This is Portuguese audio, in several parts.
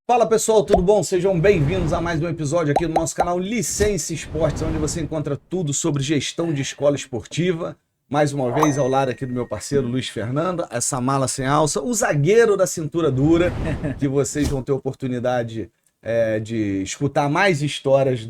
Fala pessoal, tudo bom? Sejam bem-vindos a mais um episódio aqui do nosso canal Licença Esportes, onde você encontra tudo sobre gestão de escola esportiva. Mais uma vez ao lado aqui do meu parceiro Luiz Fernando, essa mala sem alça, o zagueiro da cintura dura, que vocês vão ter oportunidade de escutar mais histórias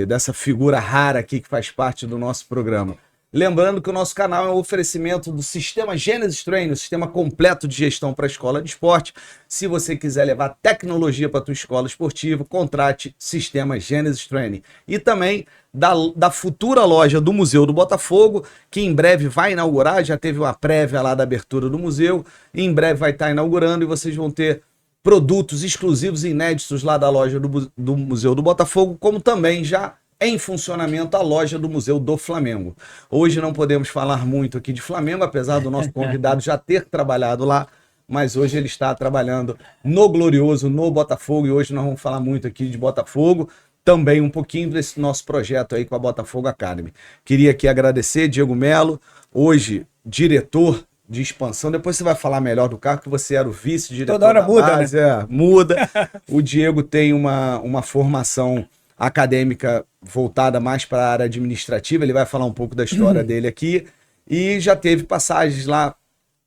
dessa figura rara aqui que faz parte do nosso programa. Lembrando que o nosso canal é um oferecimento do Sistema Genesis Training, o sistema completo de gestão para a escola de esporte. Se você quiser levar tecnologia para a tua escola esportiva, contrate Sistema Genesis Training. E também da futura loja do Museu do Botafogo, que em breve vai inaugurar, já teve uma prévia lá da abertura do museu, e em breve vai estar inaugurando e vocês vão ter produtos exclusivos e inéditos lá da loja do Museu do Botafogo, como também já em funcionamento a loja do Museu do Flamengo. Hoje não podemos falar muito aqui de Flamengo, apesar do nosso convidado já ter trabalhado lá, mas hoje ele está trabalhando no Glorioso, no Botafogo, e hoje nós vamos falar muito aqui de Botafogo, também um pouquinho desse nosso projeto aí com a Botafogo Academy. Queria aqui agradecer Diego Melo, hoje diretor de expansão, depois você vai falar melhor do cargo, que você era o vice-diretor. Toda hora muda, base, né? Muda. O Diego tem uma formação acadêmica voltada mais para a área administrativa, ele vai falar um pouco da história dele aqui, e já teve passagens lá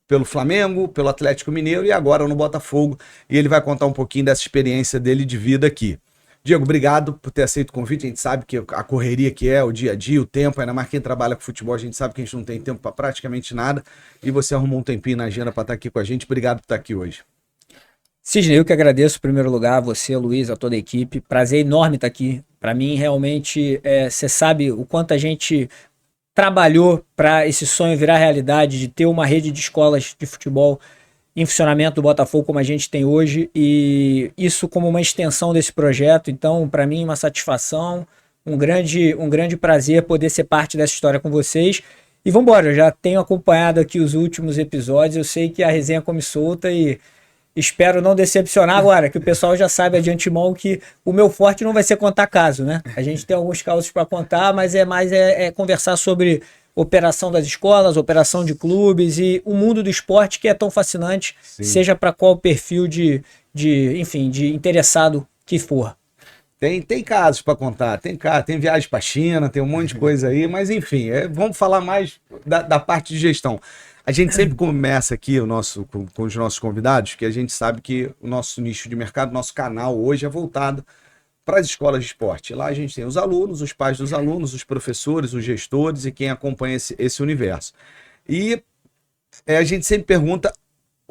pelo Flamengo, pelo Atlético Mineiro e agora no Botafogo, e ele vai contar um pouquinho dessa experiência dele de vida aqui. Diego, obrigado por ter aceito o convite, a gente sabe que a correria que é, o dia a dia, o tempo, ainda mais quem trabalha com futebol, a gente sabe que a gente não tem tempo para praticamente nada, e você arrumou um tempinho na agenda para estar aqui com a gente, obrigado por estar aqui hoje. Sidney, eu que agradeço em primeiro lugar a você, Luiz, a toda a equipe. Prazer enorme estar aqui. Para mim, realmente, você sabe o quanto a gente trabalhou para esse sonho virar realidade, de ter uma rede de escolas de futebol em funcionamento do Botafogo como a gente tem hoje, e isso como uma extensão desse projeto. Então, para mim, uma satisfação, um grande prazer poder ser parte dessa história com vocês. E vamos embora, eu já tenho acompanhado aqui os últimos episódios, eu sei que a resenha come solta e espero não decepcionar agora, que o pessoal já sabe de antemão que o meu forte não vai ser contar caso, né? A gente tem alguns casos para contar, mas é conversar sobre operação das escolas, operação de clubes e o mundo do esporte que é tão fascinante, sim, seja para qual perfil de interessado que for. Tem casos para contar, tem viagem para a China, tem um monte de coisa aí, mas enfim, vamos falar mais da parte de gestão. A gente sempre começa aqui com os nossos convidados, que a gente sabe que o nosso nicho de mercado, nosso canal hoje é voltado para as escolas de esporte. Lá a gente tem os alunos, os pais dos alunos, os professores, os gestores e quem acompanha esse universo. E a gente sempre pergunta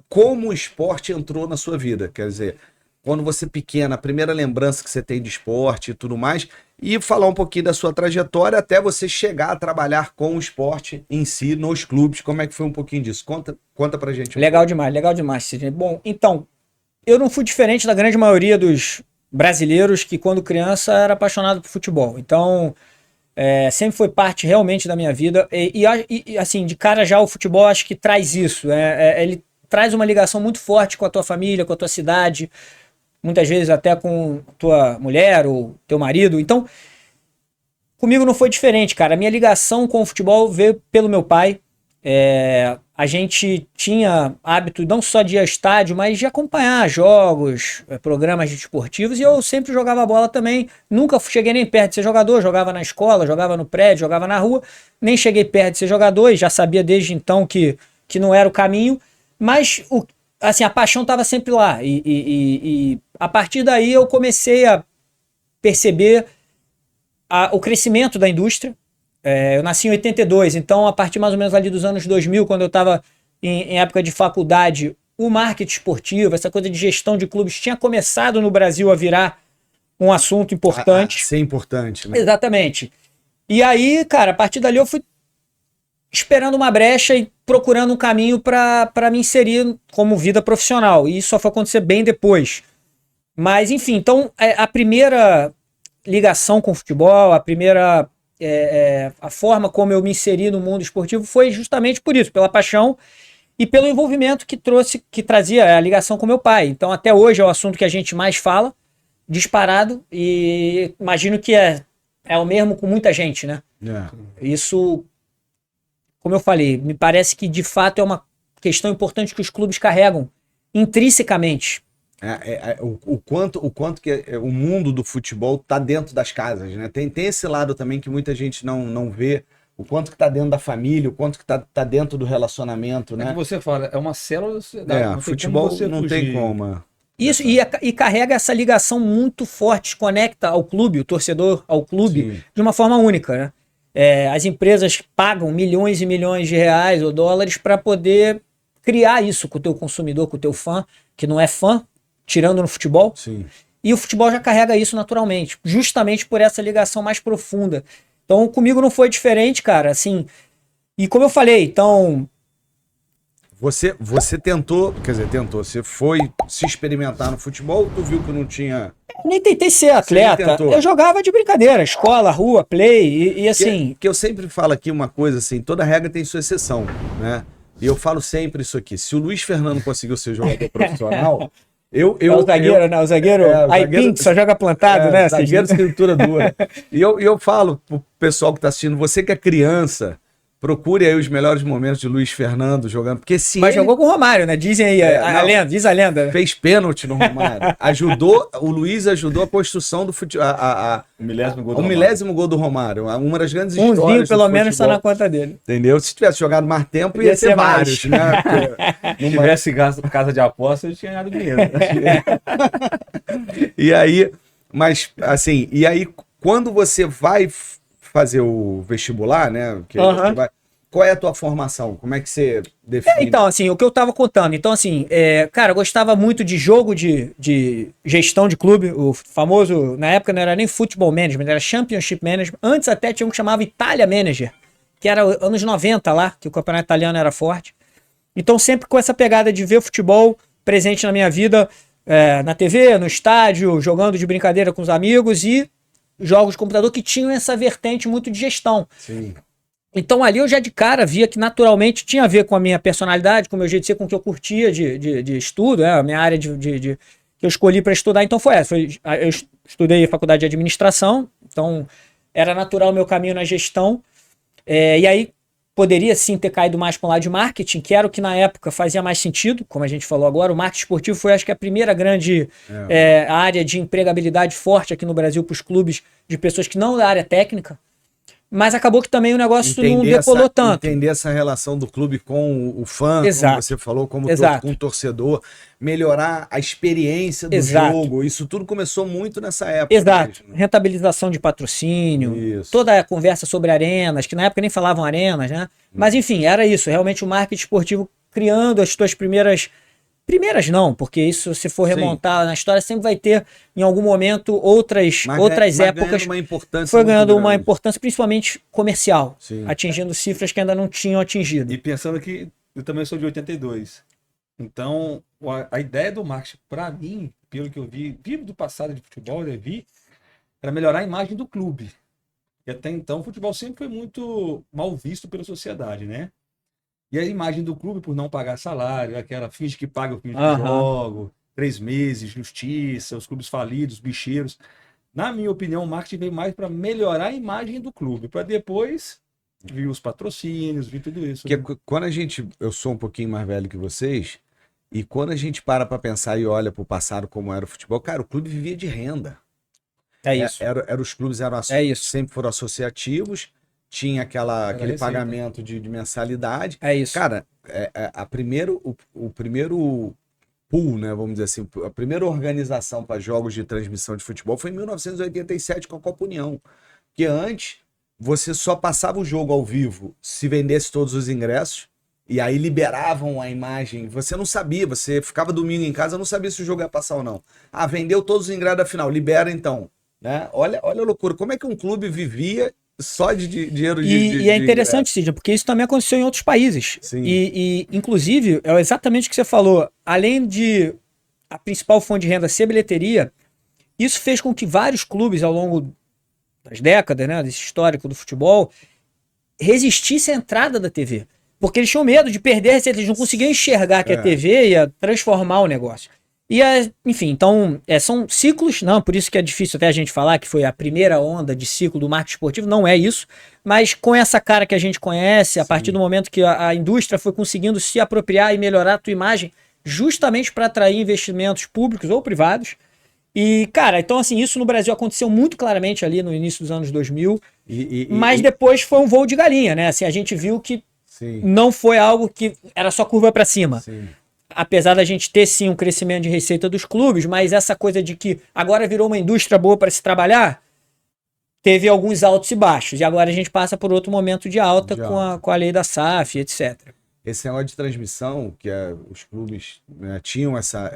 como o esporte entrou na sua vida, quer dizer, quando você pequena, a primeira lembrança que você tem de esporte e tudo mais, e falar um pouquinho da sua trajetória até você chegar a trabalhar com o esporte em si, nos clubes. Como é que foi um pouquinho disso? Conta pra gente. Legal demais, Sidney. Bom, então, eu não fui diferente da grande maioria dos brasileiros que quando criança era apaixonado por futebol. Então, sempre foi parte realmente da minha vida. E assim, de cara já o futebol acho que traz isso. Ele traz uma ligação muito forte com a tua família, com a tua cidade, muitas vezes até com tua mulher ou teu marido. Então, comigo não foi diferente, cara. A minha ligação com o futebol veio pelo meu pai. A gente tinha hábito não só de ir ao estádio, mas de acompanhar jogos, programas esportivos, e eu sempre jogava bola também. Nunca cheguei nem perto de ser jogador, jogava na escola, jogava no prédio, jogava na rua. Nem cheguei perto de ser jogador e já sabia desde então que não era o caminho. Mas assim, a paixão estava sempre lá. E a partir daí eu comecei a perceber o crescimento da indústria. Eu nasci em 82, então a partir mais ou menos ali dos anos 2000, quando eu estava em época de faculdade, o marketing esportivo, essa coisa de gestão de clubes tinha começado no Brasil a virar um assunto importante. Ser importante, né? Exatamente. E aí, cara, a partir dali eu fui esperando uma brecha e procurando um caminho para me inserir como vida profissional. E isso só foi acontecer bem depois. Mas, enfim, então a primeira ligação com o futebol, a forma como eu me inseri no mundo esportivo foi justamente por isso, pela paixão e pelo envolvimento que trazia a ligação com meu pai. Então até hoje é o assunto que a gente mais fala, disparado, e imagino que é o mesmo com muita gente, né? Isso, como eu falei, me parece que de fato é uma questão importante que os clubes carregam intrinsecamente. O quanto que o mundo do futebol tá dentro das casas, né? Tem esse lado também que muita gente não vê, o quanto que tá dentro da família, o quanto que tá dentro do relacionamento, É né? que você fala, é uma célula da sociedade. Não tem futebol como você não fugir. tem como. Isso, e carrega essa ligação muito forte, conecta ao clube, o torcedor ao clube, Sim. de uma forma única, né? As empresas pagam milhões e milhões de reais ou dólares para poder criar isso com o teu consumidor, com o teu fã, que não é fã, tirando no futebol. Sim. E o futebol já carrega isso naturalmente, justamente por essa ligação mais profunda. Então, comigo não foi diferente, cara, assim. E como eu falei, então, Você tentou, quer dizer, você foi se experimentar no futebol, tu viu que não tinha. eu nem tentei ser atleta. tentou. Eu jogava de brincadeira, escola, rua, play, e assim. Que eu sempre falo aqui uma coisa assim, toda regra tem sua exceção, né? E eu falo sempre isso aqui. Se o Luiz Fernando conseguiu ser jogador profissional, É o zagueiro, né? O zagueiro o aipim, zagueiro- que só joga plantado, né? Zagueiro cintura dura. E eu falo pro pessoal que tá assistindo, você que é criança, procure aí os melhores momentos de Luiz Fernando jogando, porque se Mas ele jogou com o Romário, né? Dizem aí, a não. lenda, diz a lenda. fez pênalti no Romário, o Luiz ajudou a construção do futebol, O milésimo gol do o Romário. milésimo gol do Romário, uma das grandes histórias Umzinho, do pelo menos, está futebol. na conta dele. Entendeu? Se tivesse jogado mais tempo, ia Ia ser ser vários, mais. né? Porque Se tivesse gasto casa de aposta, eu tinha ganhado dinheiro. E aí, mas assim, quando você vai fazer o vestibular, né? Que Aham. você qual é a tua formação? Como é que você define? Então, assim, o que eu tava contando. Então, assim, cara, eu gostava muito de jogo de gestão de clube, o famoso, na época não era nem Football Management, era Championship Management. Antes até tinha um que chamava Italia Manager, que era anos 90 lá, que o campeonato italiano era forte. Então, sempre com essa pegada de ver futebol presente na minha vida, na TV, no estádio, jogando de brincadeira com os amigos e jogos de computador que tinham essa vertente muito de gestão. Sim. Então ali eu já de cara via que naturalmente tinha a ver com a minha personalidade, com o meu jeito de ser, com o que eu curtia de estudo, a minha área que eu escolhi para estudar. Então foi essa. Eu estudei faculdade de administração, então era natural o meu caminho na gestão. E aí poderia sim ter caído mais para o lado de marketing, que era o que na época fazia mais sentido, como a gente falou agora. O marketing esportivo foi, acho que, a primeira grande área de empregabilidade forte aqui no Brasil para os clubes de pessoas que não da área técnica. Mas acabou que também o negócio não decolou tanto. Entender essa relação do clube com o fã, Exato. como você falou, como Exato. com o torcedor, melhorar a experiência do Exato. jogo. Isso tudo começou muito nessa época. Exato. mesmo, né? Rentabilização de patrocínio, Isso. toda a conversa sobre arenas, que na época nem falavam arenas, né? Mas enfim, era isso. Realmente o marketing esportivo criando as suas primeiras não, porque isso, se for Sim. remontar na história, sempre vai ter, em algum momento, outras épocas. Uma importância Foi muito ganhando uma grande. importância, principalmente comercial, Sim. atingindo cifras que ainda não tinham atingido. E pensando que eu também sou de 82. Então, a ideia do marketing, para mim, pelo que eu vi do passado de futebol, eu vi, era melhorar a imagem do clube. E até então, o futebol sempre foi muito mal visto pela sociedade, né? E a imagem do clube, por não pagar salário, aquela finge que paga o fim de jogo, 3 meses, justiça, os clubes falidos, bicheiros. Na minha opinião, o marketing veio mais para melhorar a imagem do clube, para depois vir os patrocínios, vir tudo isso. Porque né? quando eu sou um pouquinho mais velho que vocês, e quando a gente para pensar e olha pro passado como era o futebol, cara, o clube vivia de renda. É isso. Os clubes É isso. sempre foram associativos, tinha aquele receita. pagamento de mensalidade. É isso. Cara, o primeiro pool, né, vamos dizer assim, a primeira organização para jogos de transmissão de futebol foi em 1987 com a Copa União. Porque antes, você só passava o jogo ao vivo se vendesse todos os ingressos, e aí liberavam a imagem. Você não sabia, você ficava domingo em casa, não sabia se o jogo ia passar ou não. Ah, vendeu todos os ingressos da final, libera então. Né? Olha a loucura, como é que um clube vivia só de dinheiro E é interessante, Sidney, porque isso também aconteceu em outros países. Sim. E inclusive, é exatamente o que você falou. Além de a principal fonte de renda ser bilheteria, isso fez com que vários clubes, ao longo das décadas, né, desse histórico do futebol, resistissem à entrada da TV. Porque eles tinham medo de perder a receita, eles não conseguiam enxergar que a TV ia transformar o negócio. E, enfim, então, são ciclos, não, por isso que é difícil até a gente falar que foi a primeira onda de ciclo do marketing esportivo, não é isso, mas com essa cara que a gente conhece, a partir do momento que a indústria foi conseguindo se apropriar e melhorar a tua imagem, justamente para atrair investimentos públicos ou privados. E, cara, então assim, isso no Brasil aconteceu muito claramente ali no início dos anos 2000, mas depois foi um voo de galinha, né? Assim, a gente viu que sim, não foi algo que era só curva para cima. sim. Apesar da gente ter sim um crescimento de receita dos clubes, mas essa coisa de que agora virou uma indústria boa para se trabalhar, teve alguns altos e baixos. E agora a gente passa por outro momento de alta De com a lei da SAF, etc. Esse negócio de transmissão, que os clubes, né, tinham essa.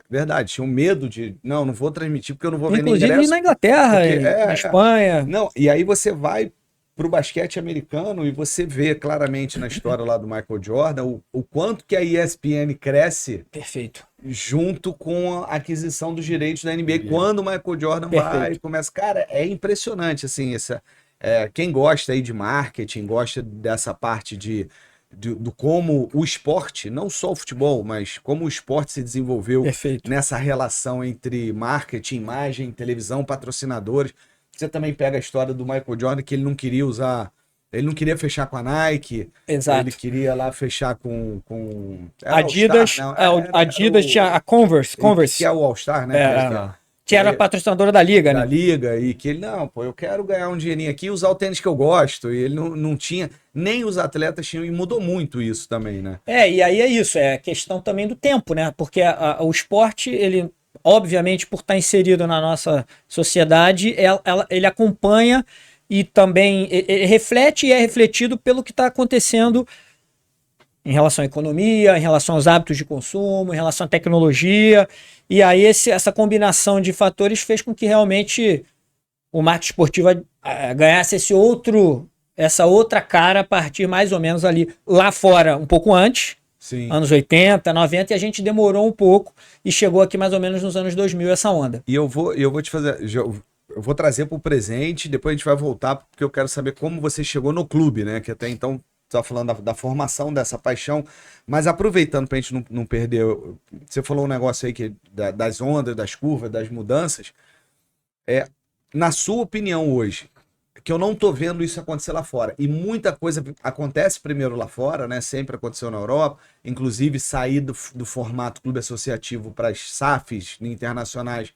Verdade, tinham medo de. Não vou transmitir porque eu não vou vender Inclusive ingresso. na Inglaterra, porque- na Espanha. Não, e aí você vai pro basquete americano e você vê claramente na história lá do Michael Jordan o quanto que a ESPN cresce Perfeito. junto com a aquisição dos direitos da NBA. Quando o Michael Jordan vai e Perfeito. começa. Cara, é impressionante, assim, quem gosta aí de marketing, gosta dessa parte do como o esporte, não só o futebol, mas como o esporte se desenvolveu Perfeito. nessa relação entre marketing, imagem, televisão, patrocinadores. Você também pega a história do Michael Jordan, que ele não queria usar, ele não queria fechar com a Nike, Exato. ele queria lá fechar era Adidas, All-Star, não, Adidas tinha a Converse, que é o All-Star, né? que era a patrocinadora da Liga, Da né? Liga, e que ele, não, pô, eu quero ganhar um dinheirinho aqui e usar o tênis que eu gosto. E ele não tinha, nem os atletas tinham, e mudou muito isso também, né? E aí é isso, é questão também do tempo, né? Porque o esporte, ele, obviamente, por estar inserido na nossa sociedade, ele acompanha e também ele reflete e é refletido pelo que está acontecendo em relação à economia, em relação aos hábitos de consumo, em relação à tecnologia. E aí essa combinação de fatores fez com que realmente o marketing esportivo ganhasse essa outra cara a partir mais ou menos ali lá fora, um pouco antes, Sim. anos 80, 90, e a gente demorou um pouco e chegou aqui mais ou menos nos anos 2000 essa onda. E eu vou te fazer, eu vou trazer para o presente, depois a gente vai voltar, porque eu quero saber como você chegou no clube, né? Que até então estava falando da formação dessa paixão, mas aproveitando para a gente não perder, você falou um negócio aí das ondas, das curvas, das mudanças. Na sua opinião hoje, que eu não tô vendo isso acontecer lá fora, e muita coisa acontece primeiro lá fora, né? Sempre aconteceu na Europa, inclusive sair do formato clube associativo para as SAFs internacionais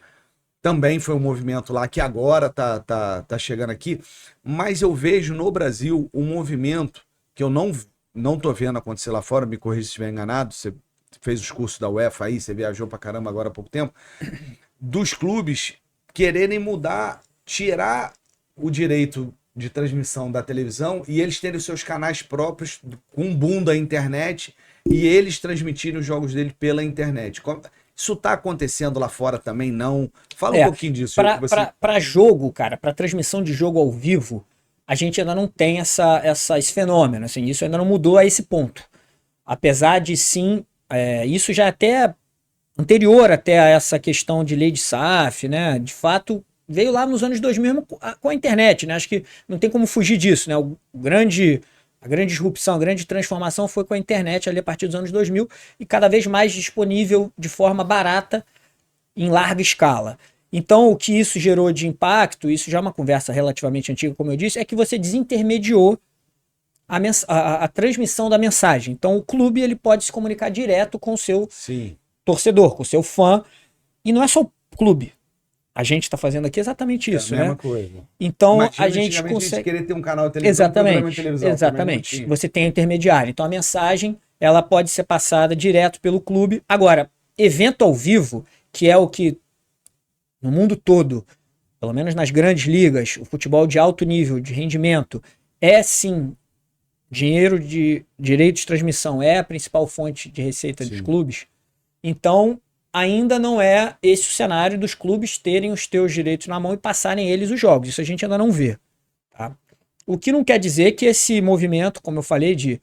também foi um movimento lá que agora tá chegando aqui, mas eu vejo no Brasil um movimento que eu não tô vendo acontecer lá fora, me corrija se estiver enganado, você fez os cursos da UEFA aí, você viajou pra caramba agora há pouco tempo, dos clubes quererem mudar, tirar o direito de transmissão da televisão e eles terem os seus canais próprios com um boom da internet e eles transmitirem os jogos dele pela internet. Isso tá acontecendo lá fora também, não? Fala um pouquinho disso. Para jogo, cara, para transmissão de jogo ao vivo, a gente ainda não tem esse fenômeno, assim, isso ainda não mudou a esse ponto. Apesar de sim, isso já é até anterior até a essa questão de lei de SAF, né? De fato, veio lá nos anos 2000 com a internet, né? Acho que não tem como fugir disso, né? A grande disrupção, a grande transformação foi com a internet ali a partir dos anos 2000 e cada vez mais disponível de forma barata em larga escala. Então, o que isso gerou de impacto, isso já é uma conversa relativamente antiga, como eu disse, é que você desintermediou a transmissão da mensagem. Então, o clube ele pode se comunicar direto com o seu torcedor, com o seu fã, e não é só o clube. A gente está fazendo aqui exatamente isso, a né? mesma coisa. Então, imagina, a gente consegue... A gente querer ter um canal de televisão, Exatamente. Você tem a intermediário. Então, a mensagem ela pode ser passada direto pelo clube. Agora, evento ao vivo, que é o que no mundo todo, pelo menos nas grandes ligas, o futebol de alto nível, de rendimento, é sim dinheiro de direito de transmissão, é a principal fonte de receita dos clubes. Então, ainda não é esse o cenário dos clubes terem os teus direitos na mão e passarem eles os jogos. Isso a gente ainda não vê. Tá? O que não quer dizer que esse movimento, como eu falei, de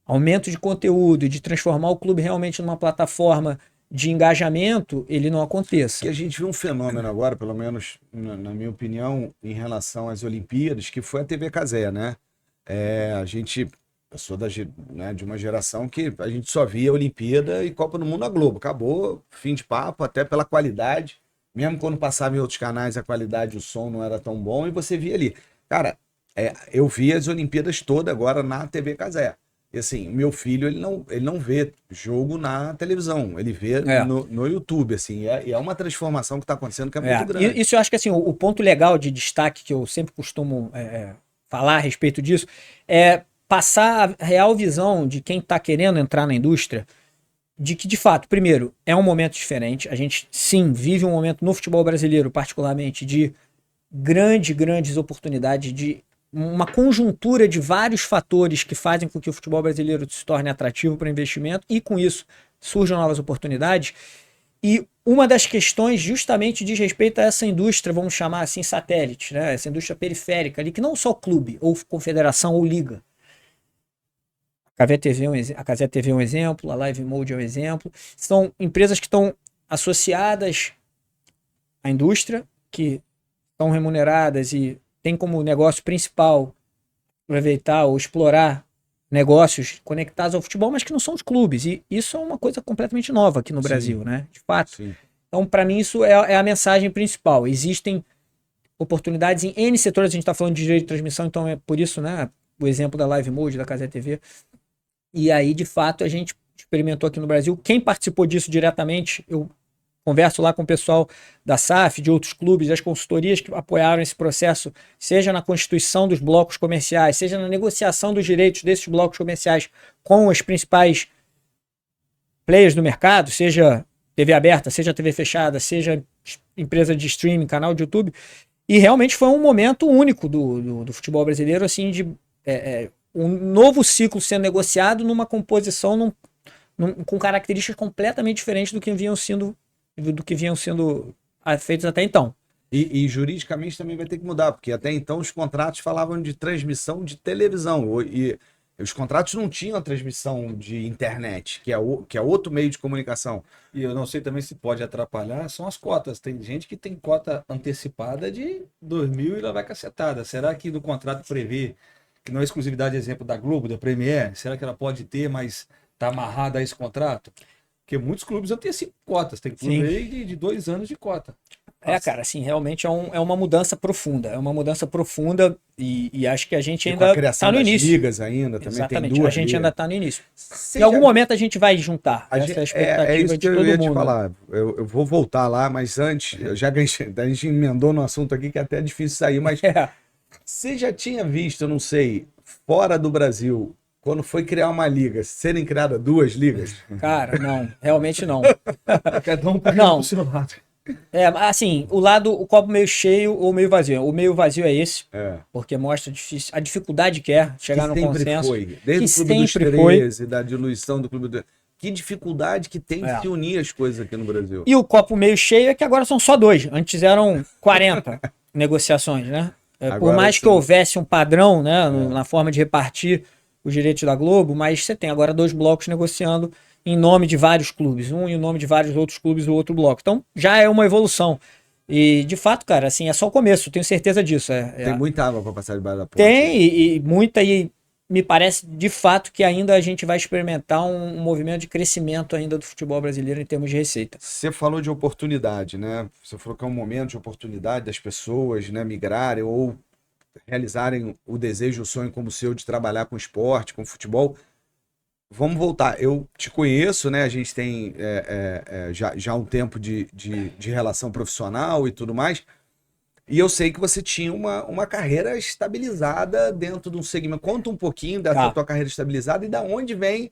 aumento de conteúdo e de transformar o clube realmente numa plataforma de engajamento, ele não aconteça. E a gente viu um fenômeno agora, pelo menos na minha opinião, em relação às Olimpíadas, que foi a TV Cazé, né? Eu sou de uma geração que a gente só via Olimpíada e Copa do Mundo na Globo. Acabou, fim de papo, até pela qualidade. Mesmo quando passava em outros canais, a qualidade, o som não era tão bom e você via ali. Cara, eu vi as Olimpíadas todas agora na TV Cazé. E assim, meu filho, ele não vê jogo na televisão, ele vê É. no YouTube, assim, e é uma transformação que está acontecendo que é muito grande. Isso eu acho que assim, o ponto legal de destaque que eu sempre costumo falar a respeito disso é passar a real visão de quem está querendo entrar na indústria, de que, de fato, primeiro, é um momento diferente. A gente, sim, vive um momento no futebol brasileiro, particularmente, de grandes oportunidades, de uma conjuntura de vários fatores que fazem com que o futebol brasileiro se torne atrativo para investimento e, com isso, surjam novas oportunidades. E uma das questões justamente diz respeito a essa indústria, vamos chamar assim, satélite, né? Essa indústria periférica ali, que não só clube, ou confederação, ou liga. A Cazé TV é um exemplo, a Live Mode é um exemplo. São empresas que estão associadas à indústria, que estão remuneradas e têm como negócio principal aproveitar ou explorar negócios conectados ao futebol, mas que não são os clubes. E isso é uma coisa completamente nova aqui no Brasil, né? De fato. Sim. Então, para mim, isso é a mensagem principal. Existem oportunidades em N setores. A gente está falando de direito de transmissão, então é por isso, né? O exemplo da Live Mode, da Cazé TV. E aí, de fato, a gente experimentou aqui no Brasil. Quem participou disso diretamente, eu converso lá com o pessoal da SAF, de outros clubes, das consultorias que apoiaram esse processo, seja na constituição dos blocos comerciais, seja na negociação dos direitos desses blocos comerciais com os principais players do mercado, seja TV aberta, seja TV fechada, seja empresa de streaming, canal de YouTube. E realmente foi um momento único do futebol brasileiro, assim, de um novo ciclo sendo negociado numa composição com características completamente diferentes do que vinham sendo feitos até então. E juridicamente também vai ter que mudar, porque até então os contratos falavam de transmissão de televisão, e os contratos não tinham a transmissão de internet, que é outro meio de comunicação. E eu não sei também se pode atrapalhar, são as cotas. Tem gente que tem cota antecipada de 2.000 e lá vai cacetada. Será que no contrato prevê que não é exclusividade, exemplo da Globo, da Premier? Será que ela pode ter, mas está amarrada a esse contrato? Porque muitos clubes antecipam cotas. Tem clube aí de 2 anos de cota. Cara, assim, realmente é uma mudança profunda. É uma mudança profunda e acho que a gente E ainda com a criação está no das início. ligas ainda, também Exatamente, tem 2 a gente ligas. ainda está no início. Em algum momento a gente vai juntar. Essa é a expectativa isso que de eu todo ia mundo. te falar. Eu vou voltar lá, mas antes, já que a gente emendou no assunto aqui, que é até difícil sair, mas você já tinha visto, eu não sei, fora do Brasil, quando foi criar uma liga, serem criadas 2 ligas? Cara, não, realmente não. Cada um Não. pro seu lado. Assim, o copo meio cheio ou meio vazio. O meio vazio é esse, porque mostra a dificuldade que é chegar no consenso. Foi. Desde o Clube dos 13, da diluição do Clube do... Que dificuldade que tem de se unir as coisas aqui no Brasil. E o copo meio cheio é que agora são só 2. Antes eram 40 negociações, né? Por mais que houvesse um padrão, né, na forma de repartir os direitos da Globo, mas você tem agora 2 blocos negociando em nome de vários clubes, um em nome de vários outros clubes, o outro bloco. Então já é uma evolução. E de fato, cara, assim, é só o começo, tenho certeza disso. Tem muita água para passar debaixo da ponte. Tem, e muita, e me parece de fato que ainda a gente vai experimentar um movimento de crescimento ainda do futebol brasileiro em termos de receita. Você falou de oportunidade, né? Você falou que é um momento de oportunidade das pessoas, né, migrarem ou realizarem o desejo, o sonho como o seu de trabalhar com esporte, com futebol. Vamos voltar. Eu te conheço, né? A gente tem já um tempo de relação profissional e tudo mais. E eu sei que você tinha uma carreira estabilizada dentro de um segmento. Conta um pouquinho dessa tua carreira estabilizada e da onde vem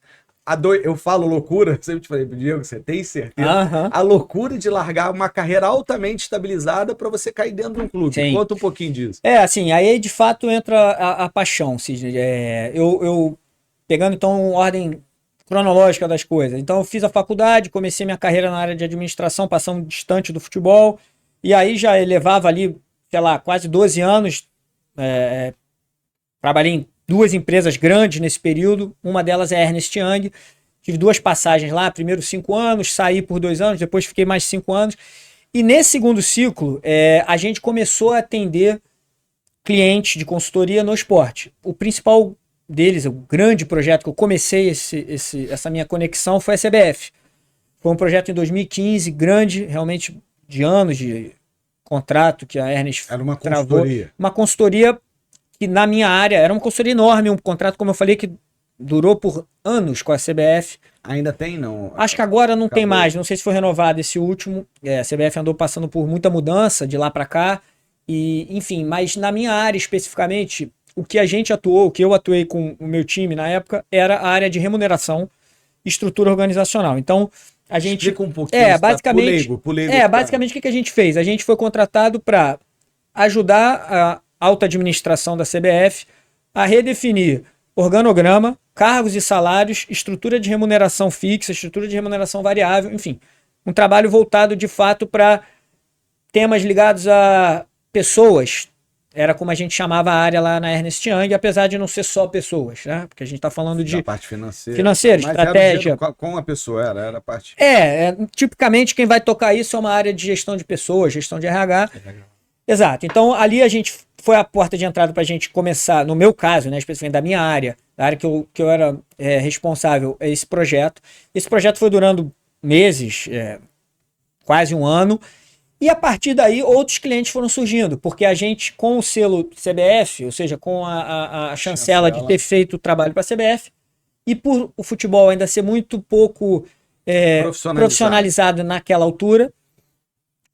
eu falo loucura, sempre te falei pro Diego, você tem certeza? A loucura de largar uma carreira altamente estabilizada para você cair dentro de um clube. Sim. Conta um pouquinho disso. Assim, aí de fato entra a paixão, Sidney. Eu pegando então ordem cronológica das coisas. Então eu fiz a faculdade, comecei minha carreira na área de administração, passando distante do futebol, e aí já levava ali, sei lá, quase 12 anos, trabalhei em 2 empresas grandes nesse período, uma delas é a Ernst Young, tive 2 passagens lá, primeiro 5 anos, saí por 2 anos, depois fiquei mais 5 anos, e nesse segundo ciclo, a gente começou a atender clientes de consultoria no esporte. O principal deles, o grande projeto que eu comecei essa minha conexão foi a CBF. Foi um projeto em 2015, grande, realmente de anos de contrato que a Ernest Era uma travou. consultoria. Uma consultoria que na minha área era uma consultoria enorme, um contrato, como eu falei, que durou por anos com a CBF. Ainda tem, não? Acho que agora não tem Acabou. mais, não sei se foi renovado esse último. A CBF andou passando por muita mudança de lá para cá. E, enfim, mas na minha área especificamente, o que a gente atuou, o que eu atuei com o meu time na época, era a área de remuneração e estrutura organizacional. Então, a gente. Explica um pouquinho. Basicamente. Pro leigo, Basicamente o que a gente fez? A gente foi contratado para ajudar a alta administração da CBF a redefinir organograma, cargos e salários, estrutura de remuneração fixa, estrutura de remuneração variável, enfim. Um trabalho voltado de fato para temas ligados a pessoas. Era como a gente chamava a área lá na Ernst Young, apesar de não ser só pessoas, né? Porque a gente está falando de da parte financeira. financeira, Mas estratégia. Era com a pessoa, era a parte. Tipicamente quem vai tocar isso é uma área de gestão de pessoas, gestão de RH. Exato. Então ali a gente foi a porta de entrada para a gente começar, no meu caso, né, especificamente da minha área, da área que eu era responsável, esse projeto. Esse projeto foi durando meses, quase um ano. E a partir daí, outros clientes foram surgindo, porque a gente, com o selo CBF, ou seja, com a chancela de ter feito o trabalho para a CBF, e por o futebol ainda ser muito pouco profissionalizado naquela altura,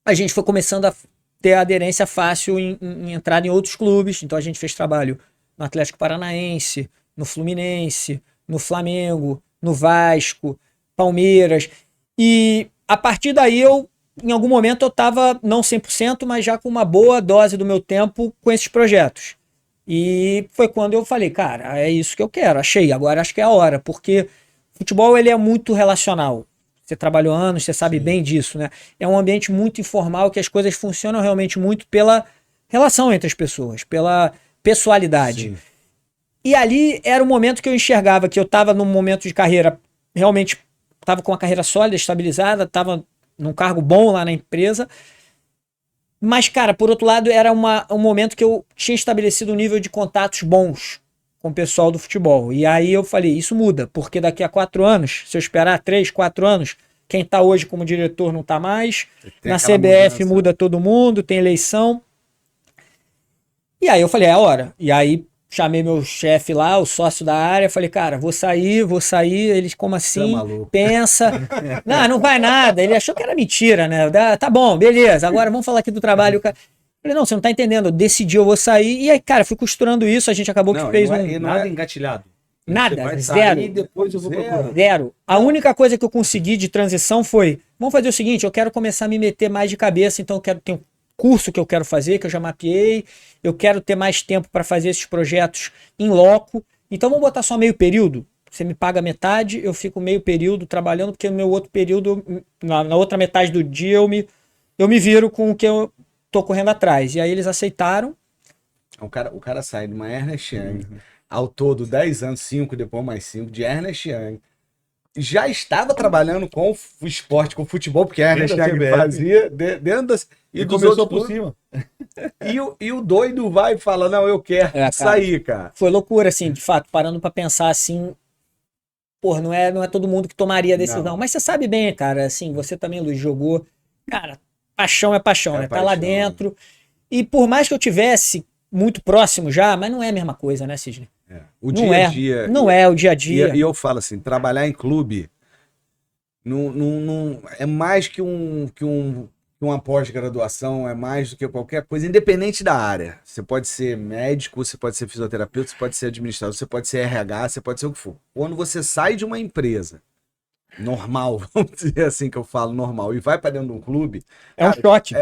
a gente foi começando a ter aderência fácil em entrar em outros clubes. Então a gente fez trabalho no Atlético Paranaense, no Fluminense, no Flamengo, no Vasco, Palmeiras. E a partir daí em algum momento eu estava, não 100%, mas já com uma boa dose do meu tempo com esses projetos. E foi quando eu falei, cara, é isso que eu quero, achei, agora acho que é a hora, porque o futebol ele é muito relacional. Você trabalhou anos, você sabe bem disso, né? É um ambiente muito informal que as coisas funcionam realmente muito pela relação entre as pessoas, pela pessoalidade. Sim. E ali era o momento que eu enxergava que eu estava num momento de carreira, realmente estava com uma carreira sólida, estabilizada, estava num cargo bom lá na empresa. Mas, cara, por outro lado, era um momento que eu tinha estabelecido um nível de contatos bons com o pessoal do futebol. E aí eu falei, isso muda, porque daqui a 4 anos, se eu esperar 3, 4 anos, quem está hoje como diretor não está mais. Na CBF mudança. Muda todo mundo, tem eleição. E aí eu falei, é a hora. E aí chamei meu chefe lá, o sócio da área, falei, cara, vou sair. Eles, como assim? Pensa. Não vai nada. Ele achou que era mentira, né? Tá bom, beleza, agora vamos falar aqui do trabalho. Falei, não, você não tá entendendo, eu decidi, eu vou sair. E aí, cara, fui costurando isso, a gente acabou que fez nada engatilhado. Nada, zero. E depois eu vou procurar. Zero. A única coisa que eu consegui de transição foi, vamos fazer o seguinte, eu quero começar a me meter mais de cabeça, então eu quero ter um curso que eu quero fazer, que eu já mapeei, eu quero ter mais tempo para fazer esses projetos em loco, então vamos botar só meio período, você me paga metade, eu fico meio período trabalhando, porque no meu outro período, na outra metade do dia, eu me viro com o que eu tô correndo atrás. E aí eles aceitaram. O cara sai de uma Ernest Young, ao todo 10 anos, 5, depois mais 5, de Ernest Young. Já estava trabalhando com o esporte, com o futebol, porque a Ernest Young fazia dentro das... E começou por cima. E o doido vai e fala, não, eu quero sair, cara. Foi loucura, assim, de fato, parando pra pensar assim, pô, não é todo mundo que tomaria a decisão. Não. Mas você sabe bem, cara, assim, você também, Luiz, jogou. Cara, paixão é paixão, né? Tá lá dentro. E por mais que eu tivesse muito próximo já, mas não é a mesma coisa, né, Sidney? O dia a dia. Não é o dia a dia. E eu falo assim, trabalhar em clube não é mais que uma pós-graduação, é mais do que qualquer coisa, independente da área. Você pode ser médico, você pode ser fisioterapeuta, você pode ser administrador, você pode ser RH, você pode ser o que for. Quando você sai de uma empresa normal, vamos dizer assim que eu falo normal, e vai para dentro de um clube... É um shot.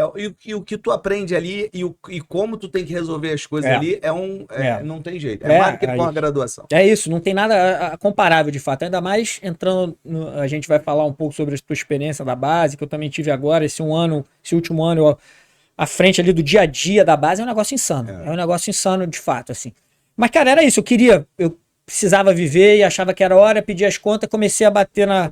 E o que tu aprende ali e como tu tem que resolver as coisas ali não tem jeito. É mais do que com a graduação. É isso, não tem nada comparável de fato. Ainda mais entrando... a gente vai falar um pouco sobre a tua experiência da base, que eu também tive agora, esse último ano, à frente ali do dia a dia da base, é um negócio insano. É um negócio insano de fato, assim. Mas, cara, era isso. Eu precisava viver e achava que era hora, pedi as contas, comecei a bater na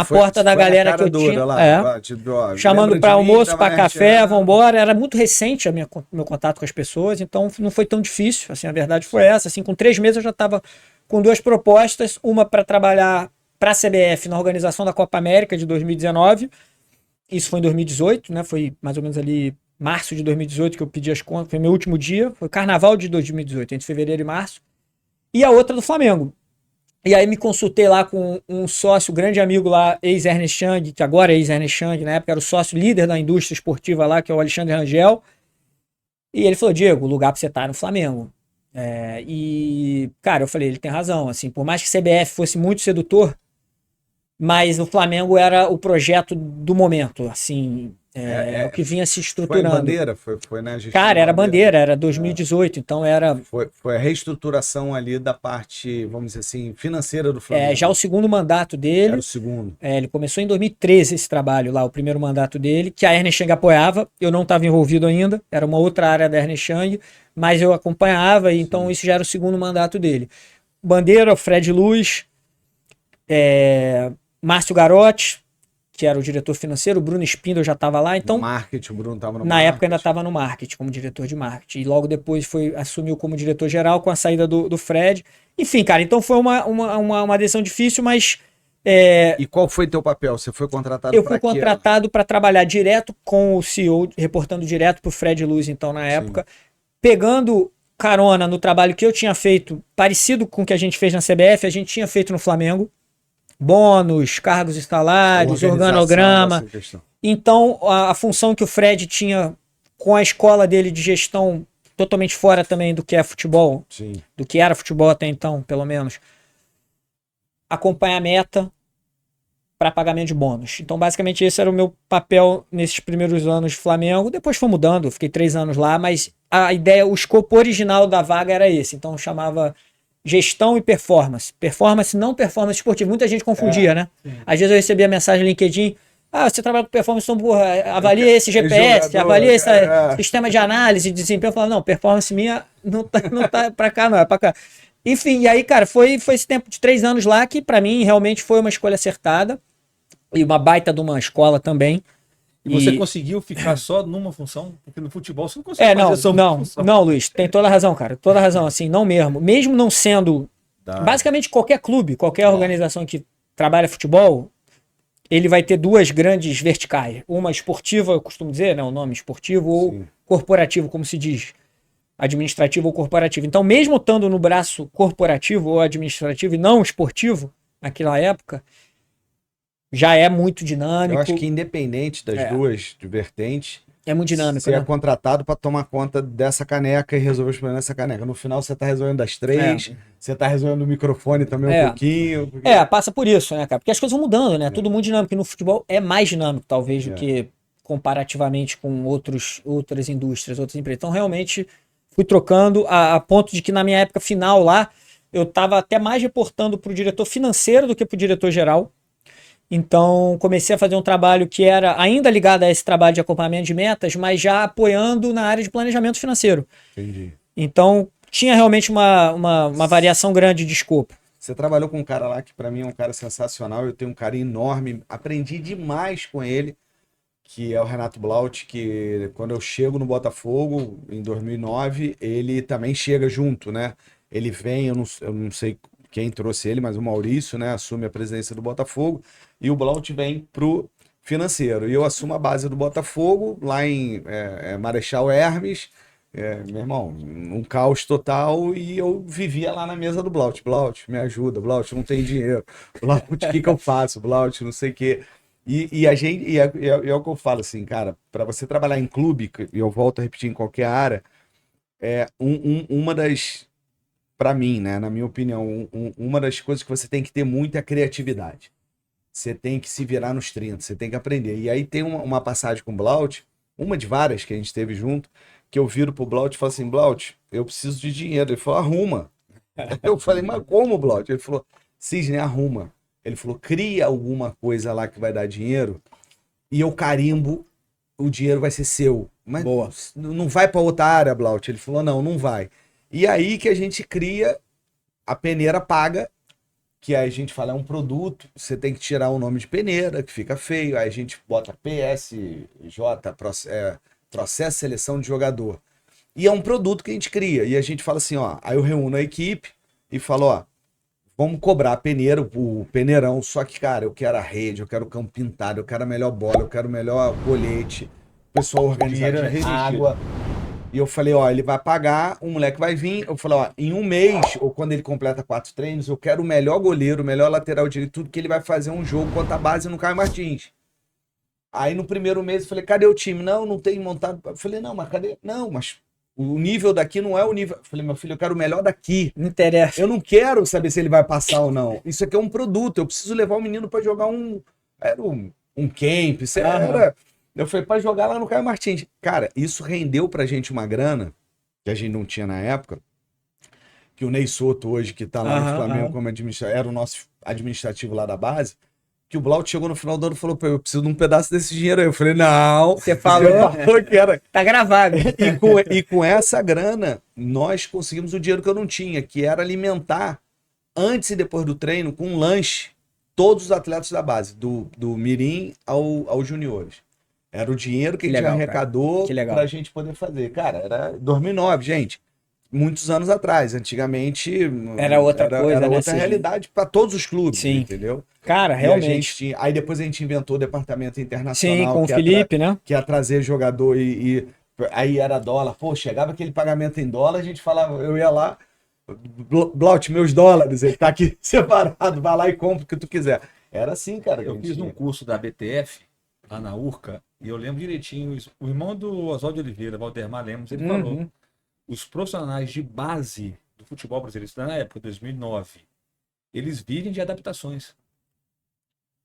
porta da galera que eu tinha. Chamando para almoço, para café, vambora. Era muito recente meu contato com as pessoas, então não foi tão difícil. Assim, a verdade foi essa. Assim, com 3 meses eu já estava com 2 propostas, uma para trabalhar para a CBF na organização da Copa América de 2019. Isso foi em 2018, né? Foi mais ou menos ali março de 2018 que eu pedi as contas. Foi meu último dia, foi carnaval de 2018, entre fevereiro e março. E a outra do Flamengo. E aí me consultei lá com um sócio, grande amigo lá, ex-Ernest Young, que agora é ex-Ernest Young, na época era o sócio líder da indústria esportiva lá, que é o Alexandre Rangel. E ele falou, Diego, o lugar pra você estar é no Flamengo. E, cara, eu falei, ele tem razão, assim, por mais que CBF fosse muito sedutor, mas o Flamengo era o projeto do momento, assim, o que vinha se Foi em estruturando. Bandeira? Foi na gestão Cara, da era Bandeira, era 2018, então era Foi a reestruturação ali da parte, vamos dizer assim, financeira do Flamengo. já o segundo mandato Era dele. o segundo. Ele começou em 2013 esse trabalho lá, o primeiro mandato dele, que a Ernest Young apoiava. Eu não estava envolvido ainda, era uma outra área da Ernest Young, mas eu acompanhava, e então isso já era o segundo mandato dele. Bandeira, Fred Luz, Márcio Garotti, que era o diretor financeiro, o Bruno Spindel já estava lá, então Marketing, o Bruno estava no na época ainda estava no marketing, como diretor de marketing. E logo depois assumiu como diretor geral com a saída do Fred. Enfim, cara, então foi uma decisão difícil, mas E qual foi teu papel? Você foi contratado eu para fui quê? contratado para trabalhar direto com o CEO, reportando direto para o Fred Luz, então, na época, pegando carona no trabalho que eu tinha feito, parecido com o que a gente fez na CBF, a gente tinha feito no Flamengo. Bônus, cargos e salários, Organização organograma. dessa questão. Então, a função que o Fred tinha com a escola dele de gestão totalmente fora também do que é futebol, Sim. do que era futebol até então, pelo menos, acompanhar a meta para pagamento de bônus. Então, basicamente, esse era o meu papel nesses primeiros anos de Flamengo. Depois foi mudando, eu fiquei 3 anos lá, mas a ideia, o escopo original da vaga era esse. Então, eu chamava gestão e performance. Performance, não performance esportiva. Muita gente confundia, né? Sim. Às vezes eu recebia mensagem no LinkedIn, você trabalha com performance, então, porra, avalia esse GPS, jogador, avalia esse sistema de análise de desempenho. Eu falava, não, performance minha não tá pra cá, não, é pra cá. Enfim, e aí, cara, foi esse tempo de 3 anos lá que pra mim realmente foi uma escolha acertada e uma baita de uma escola também. E você conseguiu ficar só numa função? Porque no futebol você não consegue não, fazer só uma função. não, Luiz, tem toda a razão, cara, toda a razão, assim, não mesmo. Mesmo não sendo, basicamente qualquer clube, qualquer organização que trabalha futebol, ele vai ter 2 grandes verticais. Uma esportiva, eu costumo dizer, né, o nome esportivo, ou corporativo, como se diz. Administrativo ou corporativo. Então, mesmo estando no braço corporativo ou administrativo e não esportivo, naquela época, já é muito dinâmico. Eu acho que independente das duas vertentes, é muito dinâmico, você né? é contratado para tomar conta dessa caneca e resolver os problemas dessa caneca. No final você tá resolvendo das 3, você tá resolvendo o microfone também um pouquinho. Porque... passa por isso, né, cara? Porque as coisas vão mudando, né? Tudo muito dinâmico. E no futebol é mais dinâmico, talvez, do que comparativamente com outras indústrias, outras empresas. Então, realmente, fui trocando a ponto de que na minha época final lá, eu estava até mais reportando para o diretor financeiro do que para o diretor geral. Então, comecei a fazer um trabalho que era ainda ligado a esse trabalho de acompanhamento de metas, mas já apoiando na área de planejamento financeiro. Entendi. Então, tinha realmente uma variação grande de escopo. Você trabalhou com um cara lá que para mim é um cara sensacional, eu tenho um carinho enorme, aprendi demais com ele, que é o Renato Blaut, que quando eu chego no Botafogo, em 2009, ele também chega junto, né? Ele vem, eu não sei quem trouxe ele, mas o Maurício, né, assume a presidência do Botafogo, e o Blaut vem pro financeiro. E eu assumo a base do Botafogo, lá em Marechal Hermes, meu irmão, um caos total, e eu vivia lá na mesa do Blaut. Blaut, me ajuda, Blaut, não tem dinheiro. Blaut, o que eu faço? Blaut, não sei o quê. E é o que eu falo assim, cara, para você trabalhar em clube, e eu volto a repetir em qualquer área, uma das, para mim, né, na minha opinião, uma das coisas que você tem que ter muito é a criatividade. Você tem que se virar nos 30, você tem que aprender. E aí tem uma passagem com o Blaut, uma de várias que a gente teve junto, que eu viro pro Blaut e falo assim, Blaut, eu preciso de dinheiro. Ele falou, arruma. Eu falei, mas como, Blaut? Ele falou, Cisne, arruma. Ele falou, cria alguma coisa lá que vai dar dinheiro e eu carimbo, o dinheiro vai ser seu. Mas Boa. Não vai para outra área, Blaut? Ele falou, não vai. E aí que a gente cria a peneira paga, que aí a gente fala, é um produto, você tem que tirar o nome de peneira, que fica feio, aí a gente bota PSJ, processo de seleção de jogador. E é um produto que a gente cria. E a gente fala assim, ó, aí eu reúno a equipe e falo, ó, vamos cobrar a peneira, o peneirão, só que, cara, eu quero a rede, eu quero o campo pintado, eu quero a melhor bola, eu quero o melhor colete, o pessoal organizado, água. E eu falei, ó, ele vai pagar, o moleque vai vir. Eu falei, ó, em um mês, ou quando ele completa 4 treinos, eu quero o melhor goleiro, o melhor lateral direito, tudo que ele vai fazer um jogo contra a base no Caio Martins. Aí no primeiro mês eu falei, cadê o time? Não, não tem montado. Eu falei, não, mas cadê? Não, mas o nível daqui não é o nível. Eu falei, meu filho, eu quero o melhor daqui. Não interessa. Eu não quero saber se ele vai passar ou não. Isso aqui é um produto. Eu preciso levar o menino para jogar era um camp. Isso era. Eu falei, para jogar lá no Caio Martins. Cara, isso rendeu pra gente uma grana que a gente não tinha na época. Que o Ney Soto hoje, que tá lá no Flamengo como era o nosso administrativo lá da base. Que o Blaut chegou no final do ano e falou, pô, eu preciso de um pedaço desse dinheiro aí. Eu falei, não, Você falou que era. Tá gravado. E com essa grana, nós conseguimos o dinheiro que eu não tinha, que era alimentar, antes e depois do treino, com um lanche, todos os atletas da base, do Mirim aos juniores. Era o dinheiro que a gente arrecadou pra gente poder fazer. Cara, era 2009, gente. Muitos anos atrás. Antigamente era outra coisa, era né, outra realidade para todos os clubes, sim, entendeu? Cara, realmente. Aí depois a gente inventou o departamento internacional. Sim, com o Felipe, né? Que ia trazer jogador aí era dólar. Pô, chegava aquele pagamento em dólar, a gente falava, eu ia lá, Blaut, meus dólares, ele tá aqui separado, vai lá e compra o que tu quiser. Era assim, cara. Eu fiz um curso da BTF, lá na URCA, e eu lembro direitinho, o irmão do Oswaldo Oliveira, Valdemar Lemos, ele falou, os profissionais de base do futebol brasileiro, isso na época, 2009, eles vivem de adaptações.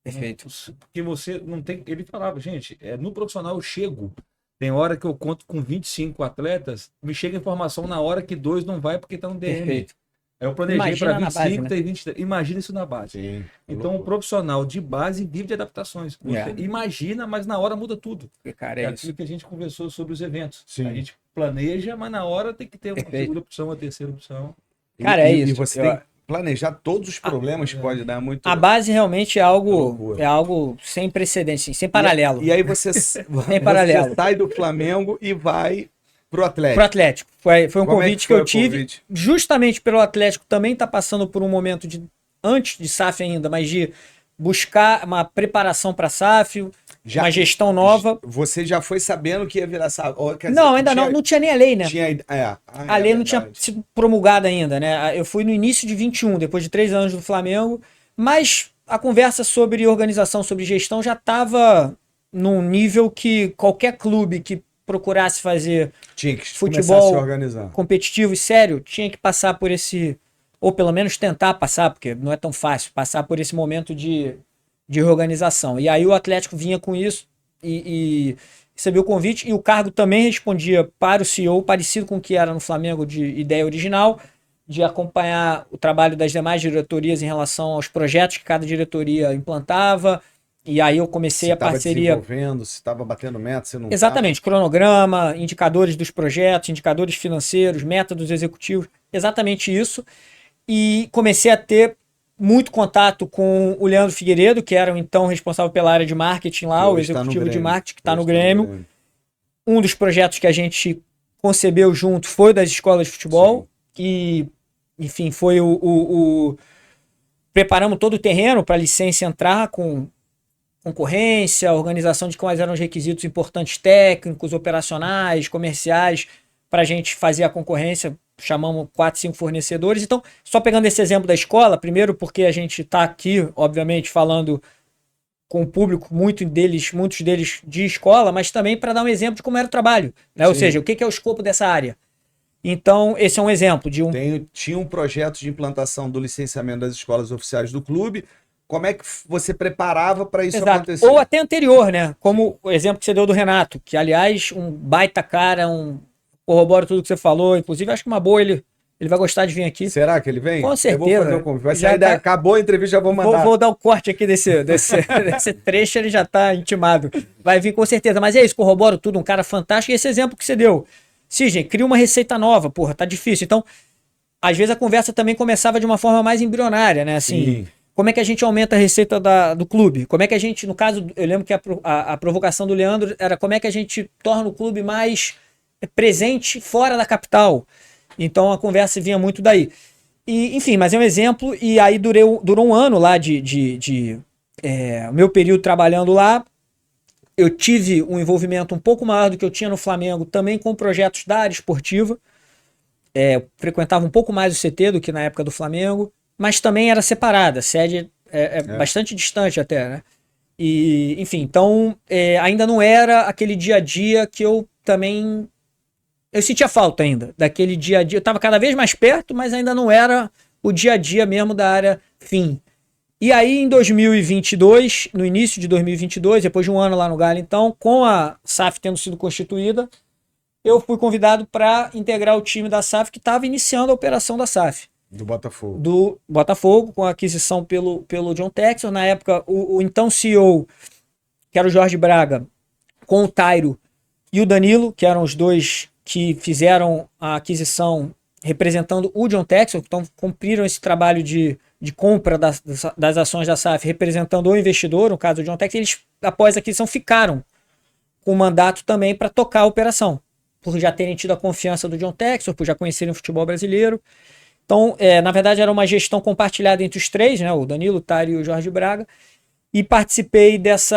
Perfeito. Porque você não tem... Ele falava, gente, no profissional eu chego, tem hora que eu conto com 25 atletas, me chega informação na hora que 2 não vai porque tá no DM. Perfeito. Aí eu planejei para 25, base, né? Tem 23. Imagina isso na base. Sim, então o profissional de base vive de adaptações. Você imagina, mas na hora muda tudo. Cara, é aquilo que a gente conversou sobre os eventos. Sim. A gente planeja, mas na hora tem que ter uma segunda opção, uma terceira opção. Cara, é isso. E você tem que planejar todos os problemas que pode dar muito. A base realmente é algo sem precedente, sem paralelo. E aí você sai do Flamengo e vai pro Atlético. Foi um convite que eu tive, justamente pelo Atlético também tá passando por um momento antes de SAF ainda, mas de buscar uma preparação para SAF, uma gestão nova. Você já foi sabendo que ia virar SAF? Não, ainda não tinha nem a lei, né? A lei não tinha sido promulgada ainda, né? Eu fui no início de 21, depois de 3 anos do Flamengo, mas a conversa sobre organização, sobre gestão já estava num nível que qualquer clube que procurasse fazer futebol competitivo e sério, tinha que passar por esse, ou pelo menos tentar passar, porque não é tão fácil, passar por esse momento de reorganização. E aí o Atlético vinha com isso e recebeu o convite, e o cargo também respondia para o CEO, parecido com o que era no Flamengo de ideia original, de acompanhar o trabalho das demais diretorias em relação aos projetos que cada diretoria implantava. E aí eu comecei a parceria... Se estava batendo meta, você não... Exatamente, cronograma, indicadores dos projetos, indicadores financeiros, meta dos executivos, exatamente isso. E comecei a ter muito contato com o Leandro Figueiredo, que era o então responsável pela área de marketing lá, o executivo de marketing que está no Grêmio. Um dos projetos que a gente concebeu junto foi das escolas de futebol. Sim. E, enfim, foi preparamos todo o terreno para a licença entrar com concorrência, organização de quais eram os requisitos importantes técnicos, operacionais, comerciais, para a gente fazer a concorrência. Chamamos 4, 5 fornecedores. Então, só pegando esse exemplo da escola, primeiro porque a gente está aqui, obviamente, falando com o público, muitos deles de escola, mas também para dar um exemplo de como era o trabalho, né? Ou seja, o que é o escopo dessa área. Então, esse é um exemplo de Tinha um projeto de implantação do licenciamento das escolas oficiais do clube. Como é que você preparava para isso acontecer? Ou até anterior, né? Como o exemplo que você deu do Renato, que, aliás, um baita cara, corrobora tudo que você falou. Inclusive, acho que uma boa, ele vai gostar de vir aqui. Será que ele vem? Com certeza. Eu vou fazer o convite. Vai sair acabou a entrevista, já vou mandar. Vou dar o corte aqui desse trecho, ele já está intimado. Vai vir com certeza. Mas é isso, corroboro tudo, um cara fantástico. E esse exemplo que você deu. Cisne, cria uma receita nova, porra, tá difícil. Então, às vezes a conversa também começava de uma forma mais embrionária, né? Assim, sim. Como é que a gente aumenta a receita do clube? Como é que a gente, no caso, eu lembro que a provocação do Leandro era como é que a gente torna o clube mais presente fora da capital. Então a conversa vinha muito daí. E, enfim, mas é um exemplo. E aí durou um ano lá o meu período trabalhando lá. eu tive um envolvimento um pouco maior do que eu tinha no Flamengo, também com projetos da área esportiva. Eu frequentava um pouco mais o CT do que na época do Flamengo, mas também era separada, a sede bastante distante até, né? E, enfim, então ainda não era aquele dia a dia que eu também... Eu sentia falta ainda daquele dia a dia. Eu estava cada vez mais perto, mas ainda não era o dia a dia mesmo da área fim. E aí em 2022, no início de 2022, depois de um ano lá no Galo, então, com a SAF tendo sido constituída, eu fui convidado para integrar o time da SAF que estava iniciando a operação da SAF. Do Botafogo. Do Botafogo, com a aquisição pelo John Textor. Na época, o então CEO, que era o Jorge Braga, com o Tairo e o Danilo, que eram os dois que fizeram a aquisição representando o John Textor, então cumpriram esse trabalho de compra das ações da SAF, representando o investidor, no caso do John Textor. Eles, após a aquisição, ficaram com o mandato também para tocar a operação, por já terem tido a confiança do John Textor, por já conhecerem o futebol brasileiro. Então, na verdade, era uma gestão compartilhada entre os três, né? O Danilo, o Tário e o Jorge Braga. E participei desse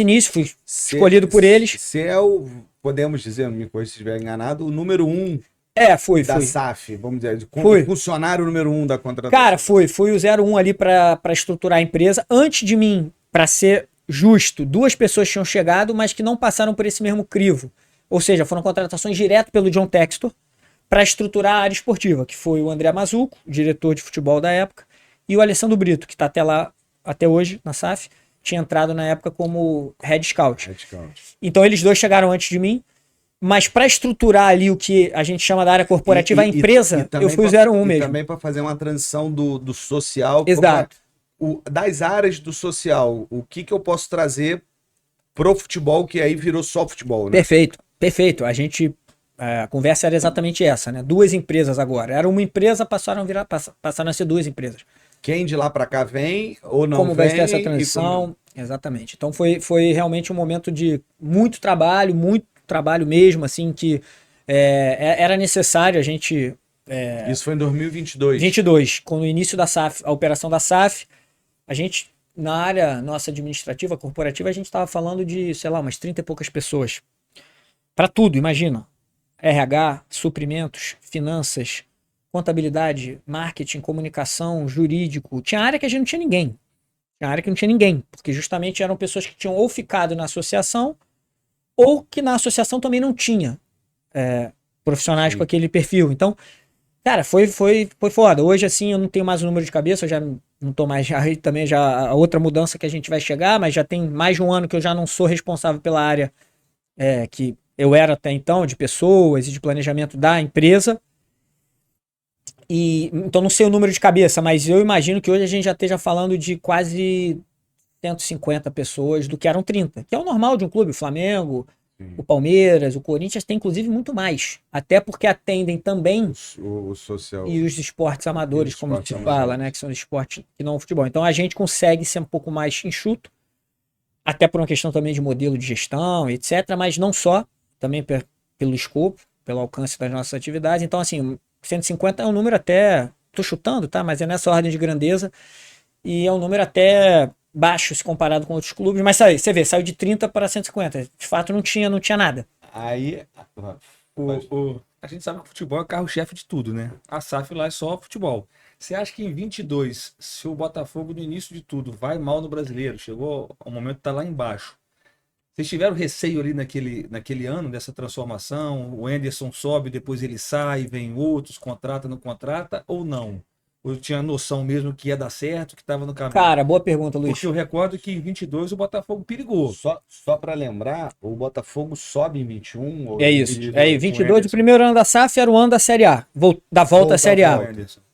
início, fui escolhido por eles. Você podemos dizer, não me corrija se estiver enganado, o número 1 fui. SAF, vamos dizer, Fui. funcionário número 1 da contratação. Cara, fui o 01 ali para estruturar a empresa. Antes de mim, para ser justo, 2 pessoas tinham chegado, mas que não passaram por esse mesmo crivo. Ou seja, foram contratações direto pelo John Textor para estruturar a área esportiva, que foi o André Mazuco, diretor de futebol da época, e o Alessandro Brito, que está até hoje na SAF, tinha entrado na época como Head Scout. Então eles dois chegaram antes de mim, mas para estruturar ali o que a gente chama da área corporativa, a empresa, eu fui o 01 mesmo. E também para fazer uma transição do social. Exato. Das áreas do social, o que eu posso trazer pro futebol, que aí virou só futebol, né? Perfeito. A conversa era exatamente essa, né? 2 empresas agora. Era uma empresa, passaram a ser 2 empresas. Quem de lá para cá vem ou não como vem. Como vai ser essa transição. Exatamente. Então foi realmente um momento de muito trabalho mesmo, assim, que era necessário a gente... Isso foi em 2022. 22, com o início da SAF, a operação da SAF, a gente, na área nossa administrativa, corporativa, a gente estava falando de, sei lá, umas 30 e poucas pessoas. Para tudo, imagina. RH, suprimentos, finanças, contabilidade, marketing, comunicação, jurídico. Tinha área que a gente não tinha ninguém. Tinha área que não tinha ninguém, porque justamente eram pessoas que tinham ou ficado na associação ou que na associação também não tinha profissionais com aquele perfil. Então, cara, foi foda. Hoje, assim, eu não tenho mais o número de cabeça, eu já não tô mais... Aí também já a outra mudança que a gente vai chegar, mas já tem mais de um ano que eu já não sou responsável pela área que eu era até então, de pessoas e de planejamento da empresa. Então não sei o número de cabeça, mas eu imagino que hoje a gente já esteja falando de quase 150 pessoas do que eram 30, que é o normal de um clube. O Flamengo, o Palmeiras, o Corinthians tem inclusive muito mais, até porque atendem também o social e os esportes amadores, como se fala, né, que são esportes que não é o futebol. Então a gente consegue ser um pouco mais enxuto, até por uma questão também de modelo de gestão, etc, mas não só, também pelo escopo, pelo alcance das nossas atividades. Então, assim, 150 é um número até... Tô chutando, tá? Mas é nessa ordem de grandeza. E é um número até baixo se comparado com outros clubes. Mas você vê, saiu de 30 para 150. De fato, não tinha nada. Aí... A gente sabe que o futebol é carro-chefe de tudo, né? A SAF lá é só futebol. Você acha que em 22, se o Botafogo, no início de tudo, vai mal no Brasileiro, chegou ao momento de estar lá embaixo, vocês tiveram receio ali naquele ano dessa transformação? O Anderson sobe, depois ele sai, vem outros, contrata, não contrata, ou não? Ou tinha noção mesmo que ia dar certo, que estava no caminho? Cara, boa pergunta, Luiz. Porque eu recordo que em 22 o Botafogo perigou. Só para lembrar, o Botafogo sobe em 21? Ou isso. Em 22, o primeiro ano da SAF era o ano da Série A, da volta à Série A.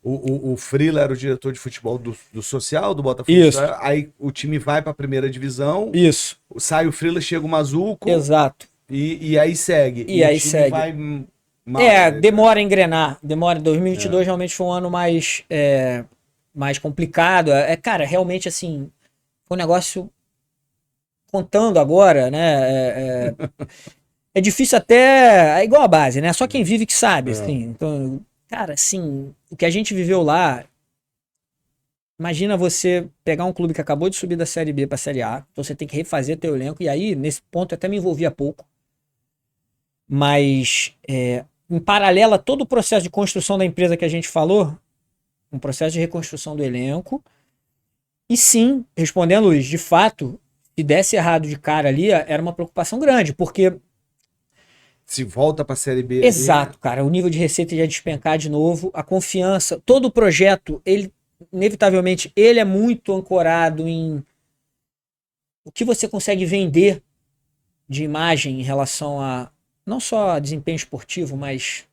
O Frila era o diretor de futebol do social do Botafogo. Isso. Aí o time vai para a primeira divisão. Isso. Sai o Frila, chega o Mazuco. Exato. E aí segue. E aí o time segue. Vai mal, demora a engrenar. 2022 realmente foi um ano mais complicado. Cara, realmente assim, foi um negócio contando agora, né? É difícil até... É igual a base, né? Só quem vive que sabe, assim. Então, cara, assim, o que a gente viveu lá Imagina você pegar um clube que acabou de subir da Série B para a Série A, então você tem que refazer teu elenco, e aí, nesse ponto, eu até me envolvia pouco. Mas, em paralelo a todo o processo de construção da empresa que a gente falou, um processo de reconstrução do elenco, e sim, respondendo, Luiz, de fato, se desse errado de cara ali, era uma preocupação grande, porque... Se volta pra Série B. Exato, cara, o nível de receita ia despencar de novo, a confiança, todo o projeto, ele, inevitavelmente, ele é muito ancorado em o que você consegue vender de imagem em relação a, não só desempenho esportivo, mas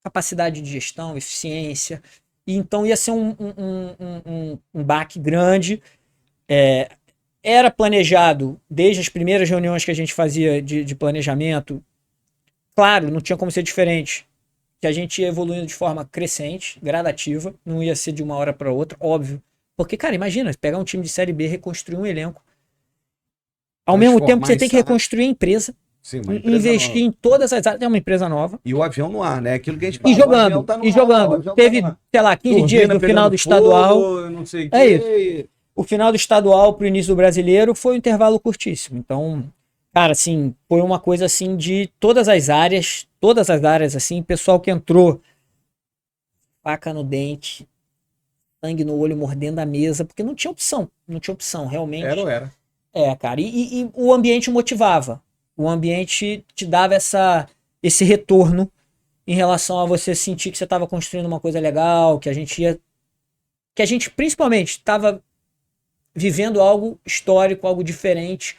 capacidade de gestão, eficiência. E então ia ser um baque grande. Era planejado, desde as primeiras reuniões que a gente fazia de planejamento, claro, não tinha como ser diferente, que a gente ia evoluindo de forma crescente, gradativa, não ia ser de uma hora para outra, óbvio. Porque, cara, imagina, pegar um time de Série B, reconstruir um elenco. Ao mesmo tempo que você tem que reconstruir a empresa, sim, uma empresa investir nova. em todas as áreas. É uma empresa nova. E o avião no ar, né? Aquilo que a gente E fala, o avião jogando, tá no e ar, o jogando. avião tá Teve, no ar. sei lá, 15 dias Turbina do final pegando do estadual. fogo, não sei o É quê. O final do estadual pro início do brasileiro foi um intervalo curtíssimo. Então, cara, assim, foi uma coisa assim de todas as áreas, assim, pessoal que entrou, faca no dente, sangue no olho, mordendo a mesa, porque não tinha opção, realmente. Era ou era? Cara, e o ambiente motivava. O ambiente te dava esse retorno em relação a você sentir que você estava construindo uma coisa legal, que a gente principalmente estava vivendo algo histórico, algo diferente.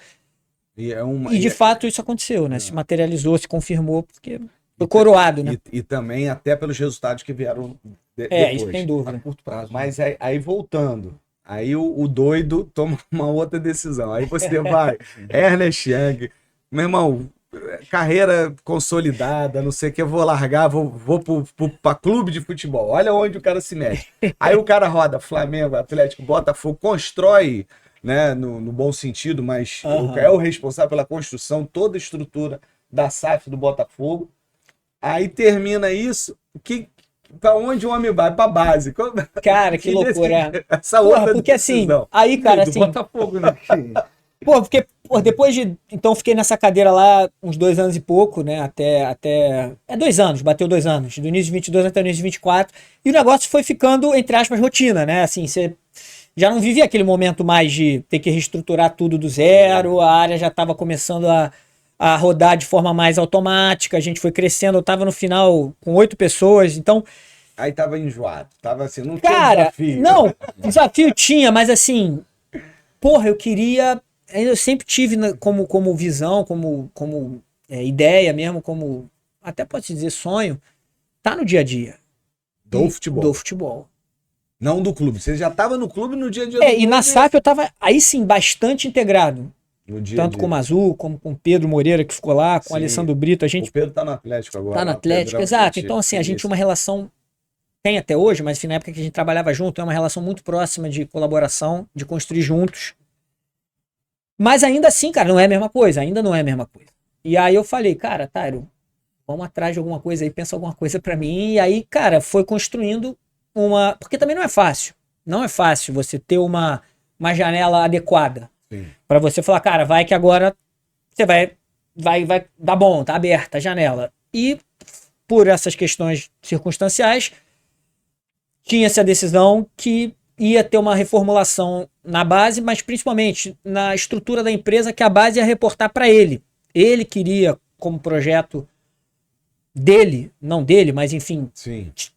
E de fato isso aconteceu, né? Se materializou, se confirmou, porque foi coroado, né? E também até pelos resultados que vieram depois. Isso sem dúvida. A curto prazo. Mas aí voltando, aí o doido toma uma outra decisão. Aí você vai, Ernest Young, meu irmão, carreira consolidada, não sei o que, eu vou largar, vou pra clube de futebol. Olha onde o cara se mete. Aí o cara roda Flamengo, Atlético, Botafogo, constrói, né, no bom sentido, mas é o responsável pela construção, toda a estrutura da SAF do Botafogo. Aí termina isso, pra onde o homem vai? Pra base. Cara, que loucura. Essa outra porque decisão. assim, aí, cara, do assim, Botafogo, né? porque depois de. Então, fiquei nessa cadeira lá uns 2 anos e pouco, né? Até. 2 anos, bateu 2 anos. Do início de 22 até o início de 24. E o negócio foi ficando, entre aspas, rotina, né? Assim, você já não vivia aquele momento mais de ter que reestruturar tudo do zero, a área já estava começando a rodar de forma mais automática, a gente foi crescendo, eu estava no final com 8 pessoas, então. Aí tava enjoado, tava assim, não tinha desafio. Não, desafio tinha, mas assim, porra, eu queria. Eu sempre tive como visão, como ideia mesmo, como até pode dizer sonho, tá no dia a dia. Do futebol. Do futebol. Não do clube. Você já tava no clube no dia a dia do e na SAF eu tava, aí sim, bastante integrado. No dia tanto com o Mazul, como com o Pedro Moreira, que ficou lá, com o Alessandro Brito. A gente... O Pedro tá no Atlético agora. Tá no Atlético, exato. Então, assim, a gente tinha uma relação, tem até hoje, mas na época que a gente trabalhava junto, é uma relação muito próxima de colaboração, de construir juntos. Mas ainda assim, cara, não é a mesma coisa, ainda não é a mesma coisa. E aí eu falei, cara, Tairo, vamos atrás de alguma coisa aí, pensa alguma coisa pra mim. E aí, cara, foi construindo uma... Porque também não é fácil. Não é fácil você ter uma janela adequada. Pra você falar, cara, vai que agora você vai dar bom, tá aberta a janela. E por essas questões circunstanciais, tinha-se a decisão que ia ter uma reformulação na base, mas principalmente na estrutura da empresa, que a base ia reportar para ele. Ele queria, como projeto dele, não dele, mas enfim,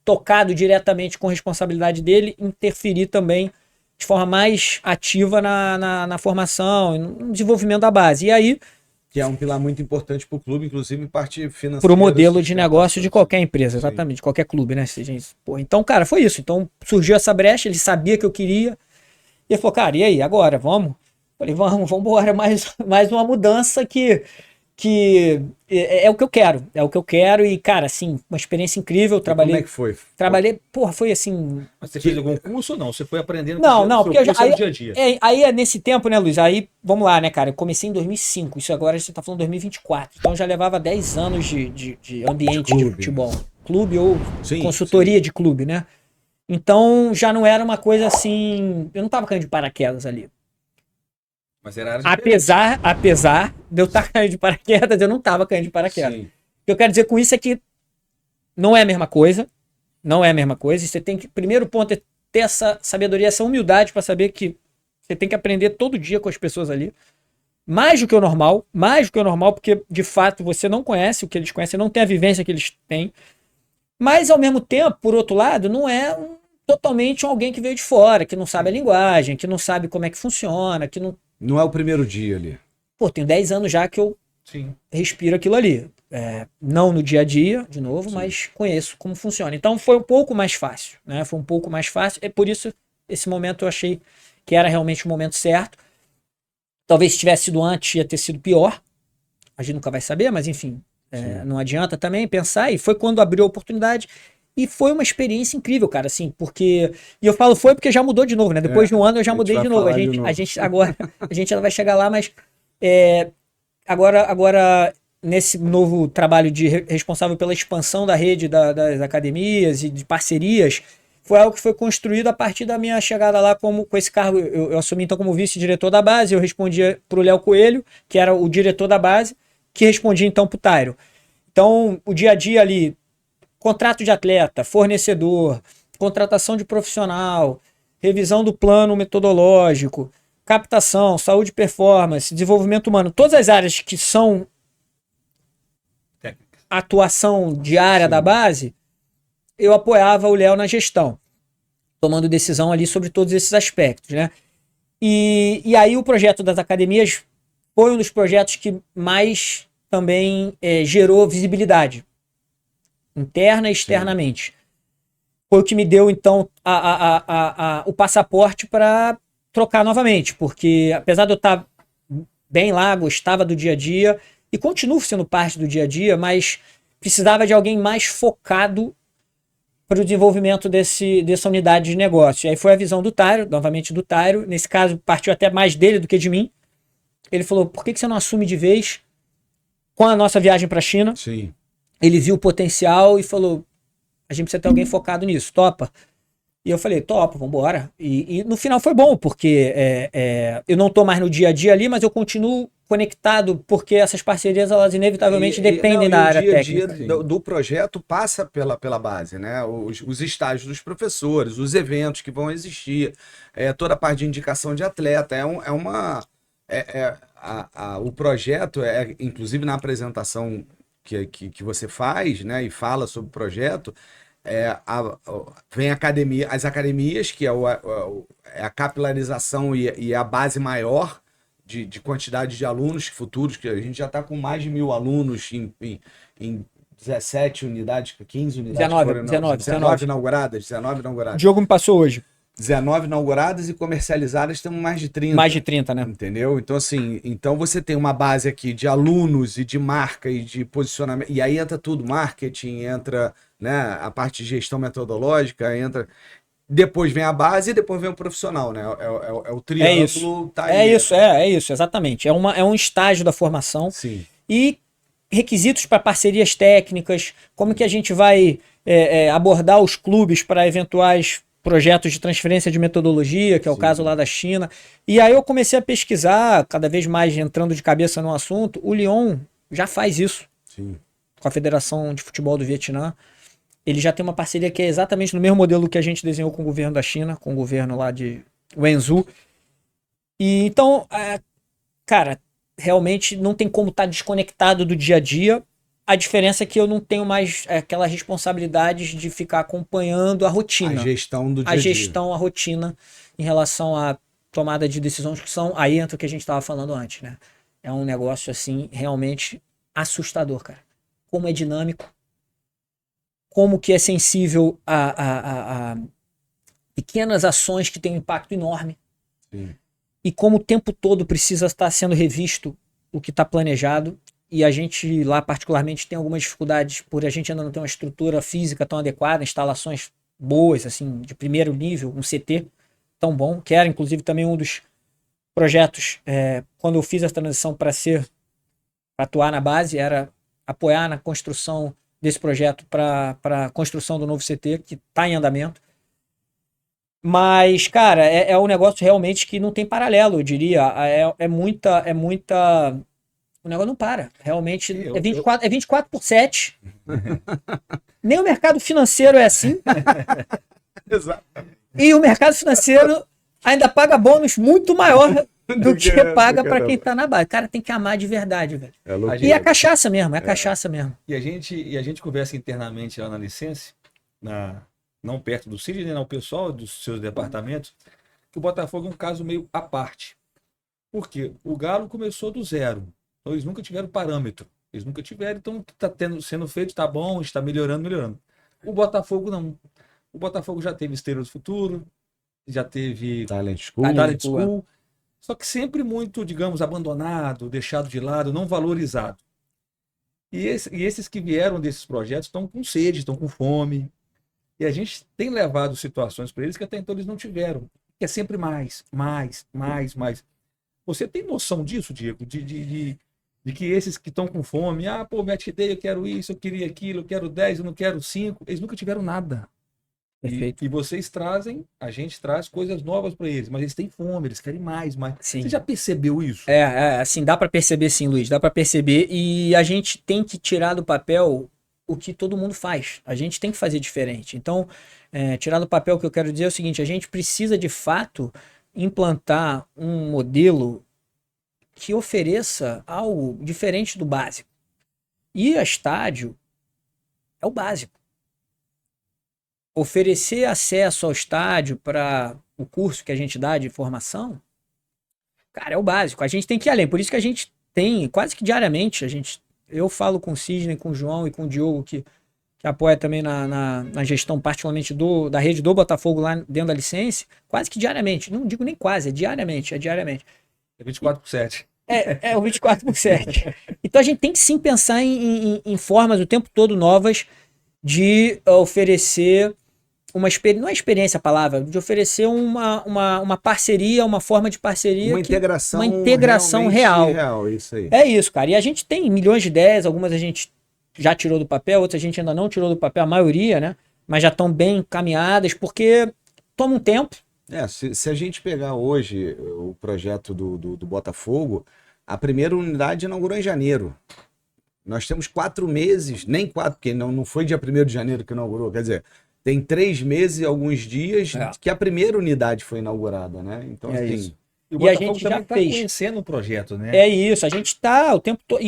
tocado diretamente com responsabilidade dele, interferir também de forma mais ativa na formação, no desenvolvimento da base. E aí... Que é um pilar muito importante para o clube, inclusive em parte financeira. Para o modelo de negócio de qualquer empresa, exatamente, de qualquer clube, né? Então, cara, foi isso. Então, surgiu essa brecha, ele sabia que eu queria. E ele falou, cara, e aí, agora, vamos? Falei, vamos embora, mais uma mudança que é o que eu quero. É o que eu quero e, cara, assim, uma experiência incrível. Trabalhei. Como é que foi? Trabalhei, porra, foi assim... Mas você fez algum curso ou não? Você foi aprendendo? Não, porque eu já... Dia a dia. Aí é nesse tempo, né, Luiz? Aí, vamos lá, né, cara? Eu comecei em 2005, isso agora você tá falando 2024. Então já levava 10 anos de ambiente de futebol. Clube ou consultoria de clube, né? Então já não era uma coisa assim. Eu não estava caindo de paraquedas ali. Mas era área Apesar de eu estar caindo de paraquedas, eu não estava caindo de paraquedas. Sim. O que eu quero dizer com isso é que não é a mesma coisa. Não é a mesma coisa. E você tem que. Primeiro ponto é ter essa sabedoria, essa humildade para saber que você tem que aprender todo dia com as pessoas ali. Mais do que o normal, porque de fato você não conhece o que eles conhecem, não tem a vivência que eles têm. Mas ao mesmo tempo, por outro lado, não é totalmente alguém que veio de fora, que não sabe a linguagem, que não sabe como é que funciona, que não. Não é o primeiro dia ali. Pô, tenho 10 anos já que eu Sim. respiro aquilo ali. Não no dia a dia, de novo, Sim. mas conheço como funciona. Então foi um pouco mais fácil, né? Foi um pouco mais fácil. É por isso esse momento eu achei que era realmente o momento certo. Talvez se tivesse sido antes, ia ter sido pior. A gente nunca vai saber, mas enfim, não adianta também pensar. E foi quando abriu a oportunidade. E foi uma experiência incrível, cara, assim, porque. E eu falo foi porque já mudou de novo, né? Depois de um ano eu já a gente mudei vai de novo. falar de novo. A gente agora. A gente ainda vai chegar lá, mas. Agora, nesse novo trabalho de responsável pela expansão da rede das academias e de parcerias, foi algo que foi construído a partir da minha chegada lá com esse cargo. Eu assumi então como vice-diretor da base, eu respondia para o Léo Coelho, que era o diretor da base, que respondia então para o Tairo. Então, o dia a dia ali, contrato de atleta, fornecedor, contratação de profissional, revisão do plano metodológico, captação, saúde e performance, desenvolvimento humano, todas as áreas que são Técnica. atuação diária da base, eu apoiava o Léo na gestão, tomando decisão ali sobre todos esses aspectos, né? E aí o projeto das academias foi um dos projetos que mais também gerou visibilidade, interna e externamente. Foi o que me deu, então, o passaporte para trocar novamente, porque apesar de eu estar bem lá, gostava do dia a dia, e continuo sendo parte do dia a dia, mas precisava de alguém mais focado para o desenvolvimento dessa unidade de negócio. E aí foi a visão do Tairo, novamente do Tairo, nesse caso partiu até mais dele do que de mim. Ele falou, por que você não assume de vez com a nossa viagem para a China? Sim. Ele viu o potencial e falou, a gente precisa ter alguém focado nisso, topa? E eu falei, topa, vambora. E no final foi bom, porque eu não tô mais no dia a dia ali, mas eu continuo conectado, porque essas parcerias, elas inevitavelmente dependem da área técnica. O dia a dia do projeto passa pela base, né? Os estágios dos professores, os eventos que vão existir, toda a parte de indicação de atleta, o projeto, inclusive na apresentação que você faz, né, e fala sobre o projeto, vem as academias, que é a capilarização e a base maior de quantidade de alunos futuros, que a gente já está com mais de 1.000 alunos em 17 unidades, 15 unidades. 19 inauguradas. O Diogo me passou hoje. 19 inauguradas e comercializadas temos mais de 30. Mais de 30, né? Entendeu? Então, assim, você tem uma base aqui de alunos e de marca e de posicionamento. E aí entra tudo, marketing, entra, né, a parte de gestão metodológica, entra. Depois vem a base e depois vem o profissional, né? É o triângulo. Isso. Tá aí. É isso, exatamente. É um estágio da formação. Sim. E requisitos para parcerias técnicas, como que a gente vai abordar os clubes para eventuais projetos de transferência de metodologia, que é o caso lá da China. E aí eu comecei a pesquisar, cada vez mais entrando de cabeça no assunto. O Lyon já faz isso. Sim. Com a Federação de Futebol do Vietnã. Ele já tem uma parceria que é exatamente no mesmo modelo que a gente desenhou com o governo da China, com o governo lá de Wenzhou. E então, cara, realmente não tem como estar desconectado do dia a dia. A diferença é que eu não tenho mais aquela responsabilidade de ficar acompanhando a rotina. A gestão do dia a dia. A gestão, a rotina em relação à tomada de decisões que são... Aí entra o que a gente estava falando antes, né? É um negócio, assim, realmente assustador, cara. Como é dinâmico. Como que é sensível a pequenas ações que têm um impacto enorme. Sim. E como o tempo todo precisa estar sendo revisto o que está planejado. E a gente lá particularmente tem algumas dificuldades por a gente ainda não ter uma estrutura física tão adequada, instalações boas, assim, de primeiro nível, um CT tão bom, que era inclusive também um dos projetos, quando eu fiz a transição para atuar na base, era apoiar na construção desse projeto para a construção do novo CT, que está em andamento. Mas, cara, é um negócio realmente que não tem paralelo, eu diria. É muita. O negócio não para. Realmente é 24/7. Nem o mercado financeiro é assim. Exato. E o mercado financeiro ainda paga bônus muito maior do que paga para quem tá na base. Cara, tem que amar de verdade, velho. É loucura. E é cachaça mesmo, é cachaça mesmo. E a gente conversa internamente lá na licença, não perto do Sidney, né, o pessoal dos seus departamentos, que o Botafogo é um caso meio à parte. Por quê? O Galo começou do zero. Então, eles nunca tiveram parâmetro. Eles nunca tiveram, então o que está sendo feito está bom, está melhorando. O Botafogo não. O Botafogo já teve Estrela do Futuro, já teve Talent School. Talent School, só que sempre muito, digamos, abandonado, deixado de lado, não valorizado. E esses que vieram desses projetos estão com sede, estão com fome. E a gente tem levado situações para eles que até então eles não tiveram. Que é sempre mais. Você tem noção disso, Diego? De que esses que estão com fome, pô, match day, eu quero isso, eu queria aquilo, eu quero 10, eu não quero 5, eles nunca tiveram nada. Perfeito. E vocês trazem, a gente traz coisas novas para eles, mas eles têm fome, eles querem mais. Sim. Você já percebeu isso? Assim, dá para perceber sim, Luiz, dá para perceber. E a gente tem que tirar do papel o que todo mundo faz. A gente tem que fazer diferente. Então, tirar do papel o que eu quero dizer é o seguinte, a gente precisa de fato implantar um modelo que ofereça algo diferente do básico. E a estádio é o básico. Oferecer acesso ao estádio para o curso que a gente dá de formação, cara, é o básico. A gente tem que ir além. Por isso que a gente tem, quase que diariamente, eu falo com o Sidney, com o João e com o Diogo, que apoia também na gestão, particularmente da rede do Botafogo lá dentro da licença, quase que diariamente. Não digo nem quase, é diariamente. É 24/7. É o 24/7. Então a gente tem que sim pensar em formas o tempo todo novas de oferecer uma experiência, não é experiência a palavra, de oferecer uma parceria, uma forma de parceria. Uma integração real. Isso aí. É isso, cara. E a gente tem milhões de ideias, algumas a gente já tirou do papel, outras a gente ainda não tirou do papel, a maioria, né? Mas já estão bem encaminhadas, porque toma um tempo. Se a gente pegar hoje o projeto do Botafogo, a primeira unidade inaugurou em janeiro. Nós temos 4 meses, nem 4, porque não foi dia 1º de janeiro que inaugurou, quer dizer, tem 3 meses e alguns dias que a primeira unidade foi inaugurada, né? Então, assim, isso. E o Botafogo a gente também já está fez. conhecendo o projeto, né? É isso, a gente está o tempo todo.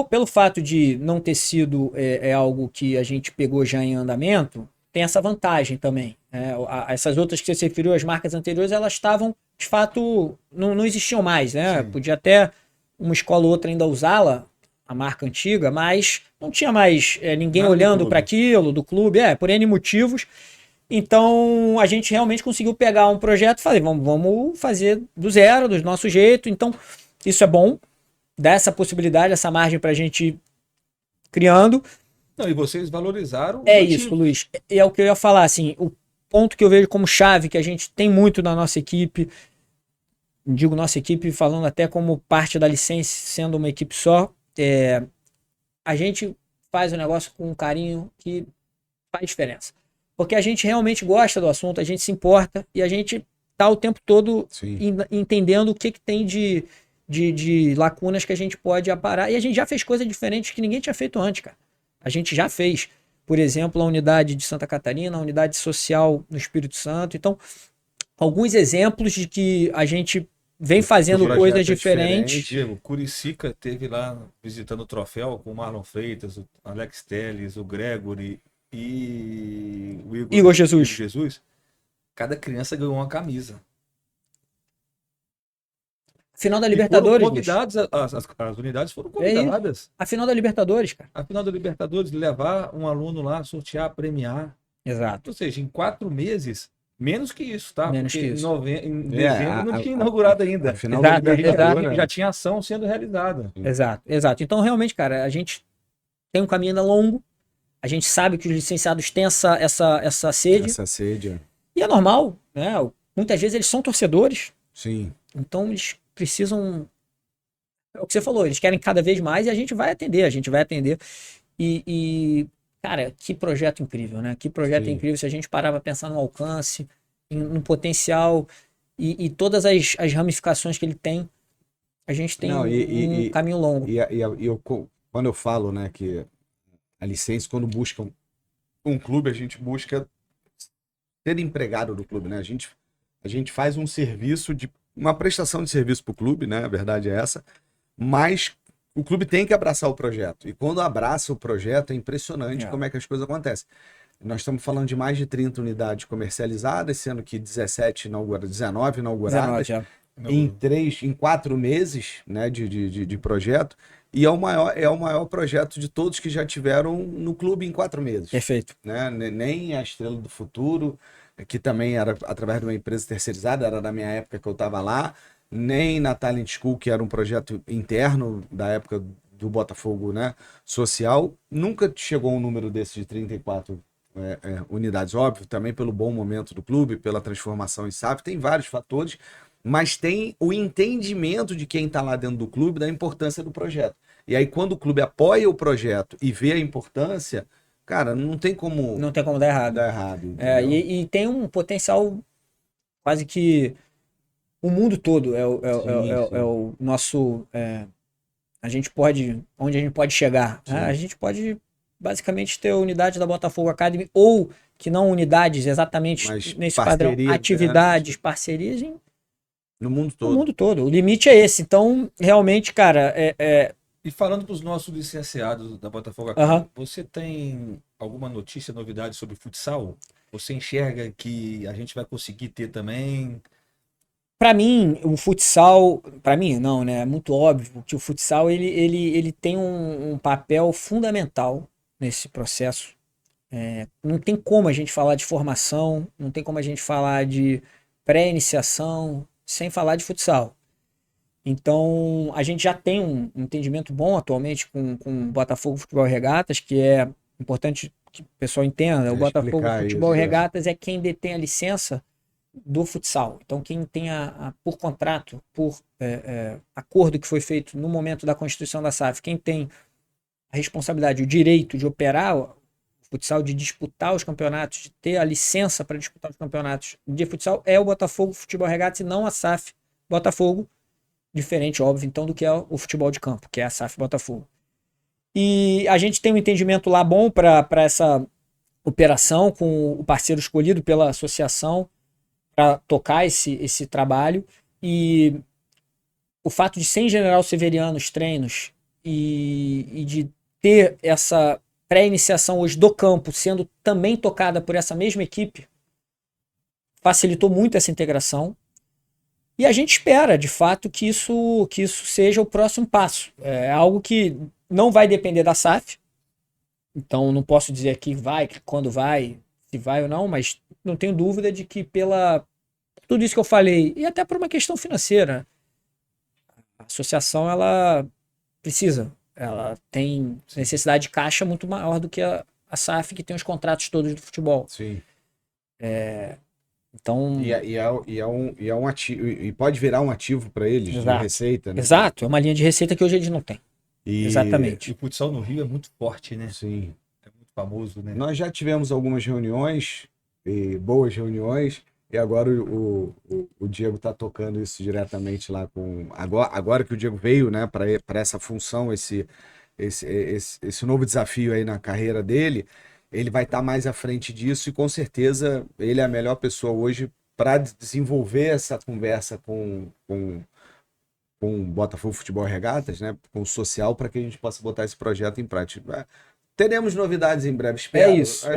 Pelo fato de não ter sido algo que a gente pegou já em andamento, tem essa vantagem também. Essas outras que você referiu, as marcas anteriores, elas estavam, de fato, não existiam mais, né? Sim. Podia até uma escola ou outra ainda usá-la, a marca antiga, mas não tinha mais ninguém Nada do olhando clube. para aquilo, do clube, por N motivos. Então, a gente realmente conseguiu pegar um projeto e falei, vamos fazer do zero, do nosso jeito. Então, isso é bom, dá essa possibilidade, essa margem para a gente ir criando. Não, e vocês valorizaram É o isso, time. Luiz. É o que eu ia falar, assim, o ponto que eu vejo como chave, que a gente tem muito na nossa equipe, digo nossa equipe falando até como parte da licença, sendo uma equipe só, a gente faz o negócio com um carinho que faz diferença. Porque a gente realmente gosta do assunto, a gente se importa e a gente tá o tempo todo entendendo o que tem de lacunas que a gente pode aparar. E a gente já fez coisas diferentes que ninguém tinha feito antes, cara. A gente já fez, por exemplo, a unidade de Santa Catarina, a unidade social no Espírito Santo. Então, alguns exemplos de que a gente vem fazendo coisas diferentes. Diego, Curicica teve lá visitando o troféu com o Marlon Freitas, o Alex Telles, o Gregory e o Igor Jesus. Cada criança ganhou uma camisa. Final da E Libertadores. foram convidados, as unidades foram convidadas. A final da Libertadores, cara. A final da Libertadores, levar um aluno lá, sortear, premiar. Exato. Ou seja, em 4 meses, menos que isso, tá? Menos Porque que isso. Em dezembro não tinha inaugurado ainda. Final Exato, da Libertadores, Já tinha ação sendo realizada. Exato. Então, realmente, cara, a gente tem um caminho ainda longo. A gente sabe que os licenciados têm essa sede. Essa sede. E é normal, né? Muitas vezes eles são torcedores. Sim. Então eles precisam. É o que você falou, eles querem cada vez mais e a gente vai atender. E cara, que projeto incrível, né? Que projeto incrível. Se a gente parar pra pensar no alcance, no potencial e todas as ramificações que ele tem, a gente tem Não, um caminho longo. Quando eu falo, né, que a licença, quando busca um clube, a gente busca ser empregado do clube, né? A gente faz um serviço uma prestação de serviço para o clube, né? A verdade é essa, mas o clube tem que abraçar o projeto. E quando abraça o projeto, é impressionante como é que as coisas acontecem. Nós estamos falando de mais de 30 unidades comercializadas, sendo que 19 inauguradas 19, em 4 meses, né, de projeto. E é o maior projeto de todos que já tiveram no clube em 4 meses. Perfeito. Né? Nem a Estrela do Futuro, que também era através de uma empresa terceirizada, era da minha época que eu estava lá, nem na Talent School, que era um projeto interno da época do Botafogo, né, social, nunca chegou um número desse de 34 unidades. Óbvio, também pelo bom momento do clube, pela transformação em SAF, tem vários fatores, mas tem o entendimento de quem está lá dentro do clube da importância do projeto. E aí, quando o clube apoia o projeto e vê a importância, cara, não tem como dar errado. E tem um potencial quase que o mundo todo é o nosso. Onde a gente pode chegar. A gente pode basicamente ter unidades da Botafogo Academy, ou que não unidades exatamente nesse padrão, atividades, parcerias no mundo todo. No mundo todo. O limite é esse. Então, realmente, cara, E falando para os nossos licenciados da Botafogo Academy, você tem alguma notícia, novidade sobre futsal? Você enxerga que a gente vai conseguir ter também? Para mim, o futsal, para mim não, né? É muito óbvio que o futsal ele tem um papel fundamental nesse processo. Não tem como a gente falar de formação, não tem como a gente falar de pré-iniciação sem falar de futsal. Então, a gente já tem um entendimento bom atualmente com o Botafogo Futebol e Regatas, que é importante que o pessoal entenda. O Botafogo Futebol e Regatas é quem detém a licença do futsal. Então, quem tem por contrato, por acordo que foi feito no momento da constituição da SAF, quem tem a responsabilidade, o direito de operar o futsal, de disputar os campeonatos, de ter a licença para disputar os campeonatos de futsal, é o Botafogo Futebol e Regatas e não a SAF Botafogo. Diferente, óbvio, então, do que é o futebol de campo, que é a SAF Botafogo. E a gente tem um entendimento lá bom para essa operação com o parceiro escolhido pela associação para tocar esse trabalho. E o fato de ser em General Severiano os treinos e de ter essa pré-iniciação hoje do campo sendo também tocada por essa mesma equipe facilitou muito essa integração. E a gente espera, de fato, que isso seja o próximo passo. É algo que não vai depender da SAF. Então, não posso dizer aqui quando vai, se vai ou não, mas não tenho dúvida de que tudo isso que eu falei, e até por uma questão financeira, a associação, ela tem necessidade de caixa muito maior do que a SAF, que tem os contratos todos do futebol. Sim. Então... E é um ativo, e pode virar um ativo para eles, de receita, né? Exato, é uma linha de receita que hoje eles não têm. Exatamente. E o futsal no Rio é muito forte, né? Sim. É muito famoso, né? Nós já tivemos algumas reuniões, boas reuniões, e agora o Diego está tocando isso diretamente lá com... Agora que o Diego veio, né, para essa função, esse novo desafio aí na carreira dele, ele vai estar mais à frente disso e com certeza ele é a melhor pessoa hoje para desenvolver essa conversa com o Botafogo Futebol e Regatas, né, com o social, para que a gente possa botar esse projeto em prática. Teremos novidades em breve, espero. É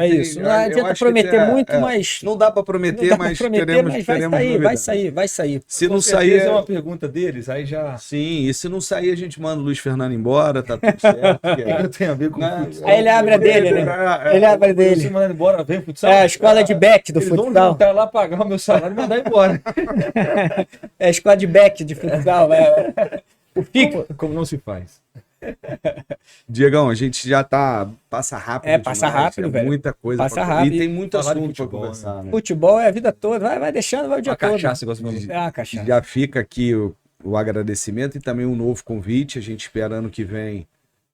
isso. Não adianta prometer muito, mas... Não dá para prometer, mas teremos vai sair. Se não sair... é uma pergunta deles, aí já... Sim, e se não sair, a gente manda o Luiz Fernando embora, tá tudo certo. Eu tenho a ver com futsal. Aí ele abre a dele, né? Ele abre a dele. Se mandar embora, vem futsal. É a escola de back do Eles futsal. vão juntar lá, pagar o meu salário e mandar embora. É a escola de back de futsal. Como não se faz? Diegão, a gente já passa rápido. Passa rápido, velho. Muita coisa. Passa rápido. E tem muito Falar de assunto para futebol, conversar, né? Futebol é a vida toda. Vai deixando, vai o dia todo. Cachaça, gosto de cachaça. Já fica aqui o agradecimento e também um novo convite. A gente espera ano que vem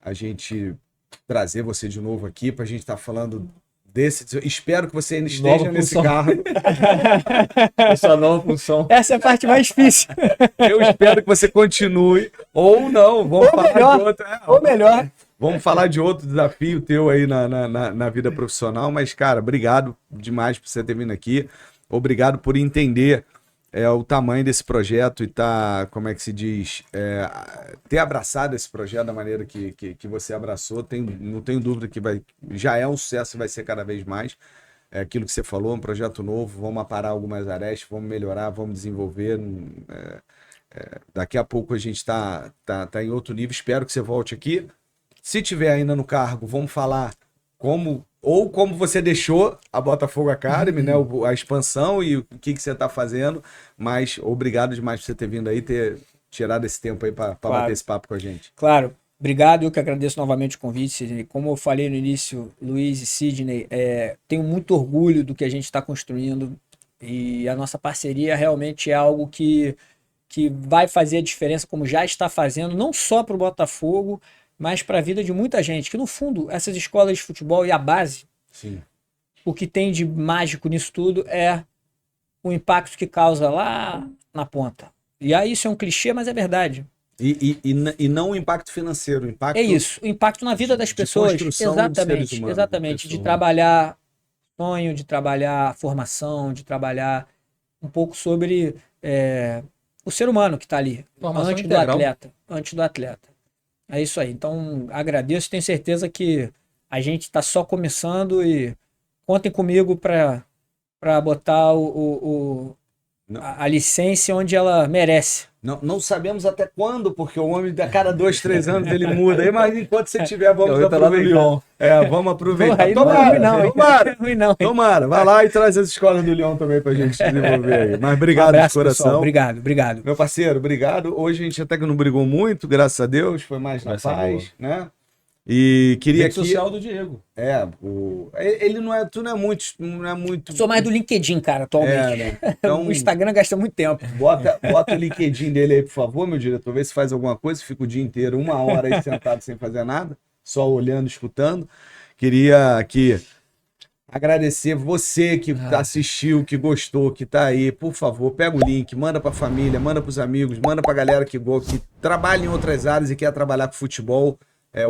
a gente trazer você de novo aqui para a gente estar falando Espero que você ainda esteja Nova nesse função. cargo. Essa nova função. Essa é a parte mais difícil. Eu espero que você continue. Ou não, vamos Ou falar melhor. de outro. Ou melhor. Vamos falar de outro desafio teu aí na vida profissional. Mas, cara, obrigado demais por você ter vindo aqui. Obrigado por entender o tamanho desse projeto e como é que se diz, ter abraçado esse projeto da maneira que você abraçou. Não tenho dúvida que já é um sucesso e vai ser cada vez mais. É aquilo que você falou, um projeto novo, vamos aparar algumas arestas, vamos melhorar, vamos desenvolver. Daqui a pouco a gente tá em outro nível. Espero que você volte aqui. Se tiver ainda no cargo, vamos falar como você deixou a Botafogo Academy, né? A expansão e o que você está fazendo. Mas obrigado demais por você ter vindo aí, ter tirado esse tempo aí para bater esse papo com a gente. Claro. Obrigado, eu que agradeço novamente o convite, Sidney. Como eu falei no início, Luiz e Sidney, tenho muito orgulho do que a gente está construindo e a nossa parceria realmente é algo que vai fazer a diferença, como já está fazendo, não só para o Botafogo, mas para a vida de muita gente. Que no fundo, essas escolas de futebol e a base, Sim. o que tem de mágico nisso tudo é o impacto que causa lá na ponta. E aí isso é um clichê, mas é verdade. E não o impacto financeiro, o impacto... É isso, o impacto na vida das pessoas. construção dos seres Exatamente, humanos, exatamente. De pessoas. trabalhar sonho, de trabalhar formação, de trabalhar um pouco sobre o ser humano que está ali, Formação antes integral. antes do atleta. É isso aí. Então, agradeço, tenho certeza que a gente está só começando e contem comigo para botar a licença onde ela merece. Não sabemos até quando, porque o homem, a cada 2, 3 anos, ele muda. Aí, mas enquanto você tiver, vamos aproveitar. Vamos aproveitar. Aí não é ruim não, hein? Tomara. Não é ruim não, hein? Tomara, vai lá e traz as escolas do Leão também pra gente desenvolver aí. Mas obrigado de coração. Pessoal. Obrigado. Meu parceiro, obrado. Hoje a gente até que não brigou muito, graças a Deus, foi mais na Essa paz, né? E queria Rede aqui... social do Diego. Ele tu não é muito... Sou mais do LinkedIn, cara, atualmente. né? Então, O Instagram gasta muito tempo. bota o LinkedIn dele aí, por favor, meu diretor. Vê se faz alguma coisa. Fica o dia inteiro, 1 hora aí sentado sem fazer nada, só olhando, escutando. Queria aqui agradecer você que assistiu, que gostou, que tá aí. Por favor, pega o link, manda pra família, manda pros amigos, manda pra galera que trabalha em outras áreas e quer trabalhar com futebol.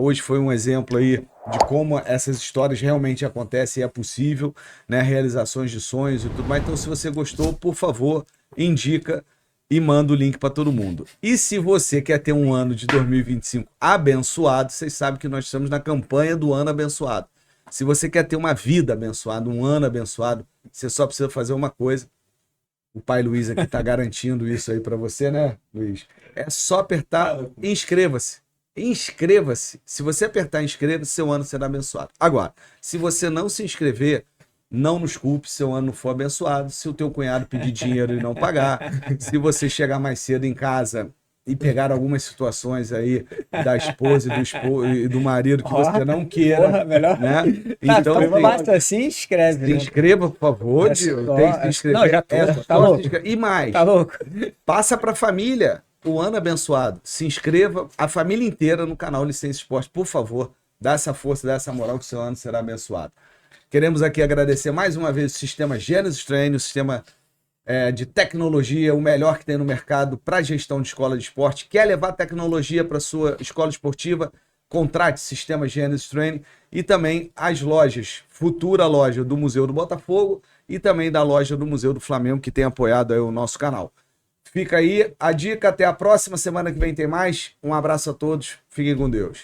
Hoje foi um exemplo aí de como essas histórias realmente acontecem e é possível, né? Realizações de sonhos e tudo mais. Então, se você gostou, por favor, indica e manda o link para todo mundo. E se você quer ter um ano de 2025 abençoado, vocês sabem que nós estamos na campanha do ano abençoado. Se você quer ter uma vida abençoada, um ano abençoado, você só precisa fazer uma coisa. O pai Luiz aqui está garantindo isso aí para você, né, Luiz? É só apertar inscreva-se. Inscreva-se. Se você apertar inscreva-se, seu ano será abençoado. Agora, se você não se inscrever, não nos culpe se seu ano não for abençoado, se o teu cunhado pedir dinheiro e não pagar, se você chegar mais cedo em casa e pegar algumas situações aí da esposa e do marido que você não queira, Porra, melhor. né? Então, basta assim, inscreve. se né? inscreva, por favor. Tem que se inscrever. Não, já tô. Só Tá louco. se inscrever. E mais, Tá louco? passa para a família o ano abençoado. Se inscreva, a família inteira, no canal Licença Esporte, por favor. Dá essa força, dá essa moral que o seu ano será abençoado. Queremos aqui agradecer mais uma vez o sistema Genesis Training, o sistema de tecnologia, o melhor que tem no mercado para gestão de escola de esporte. Quer levar tecnologia para sua escola esportiva? Contrate sistema Genesis Training e também as lojas, futura loja do Museu do Botafogo e também da loja do Museu do Flamengo, que tem apoiado aí o nosso canal. Fica aí a dica, até a próxima semana que vem tem mais. Um abraço a todos, fiquem com Deus.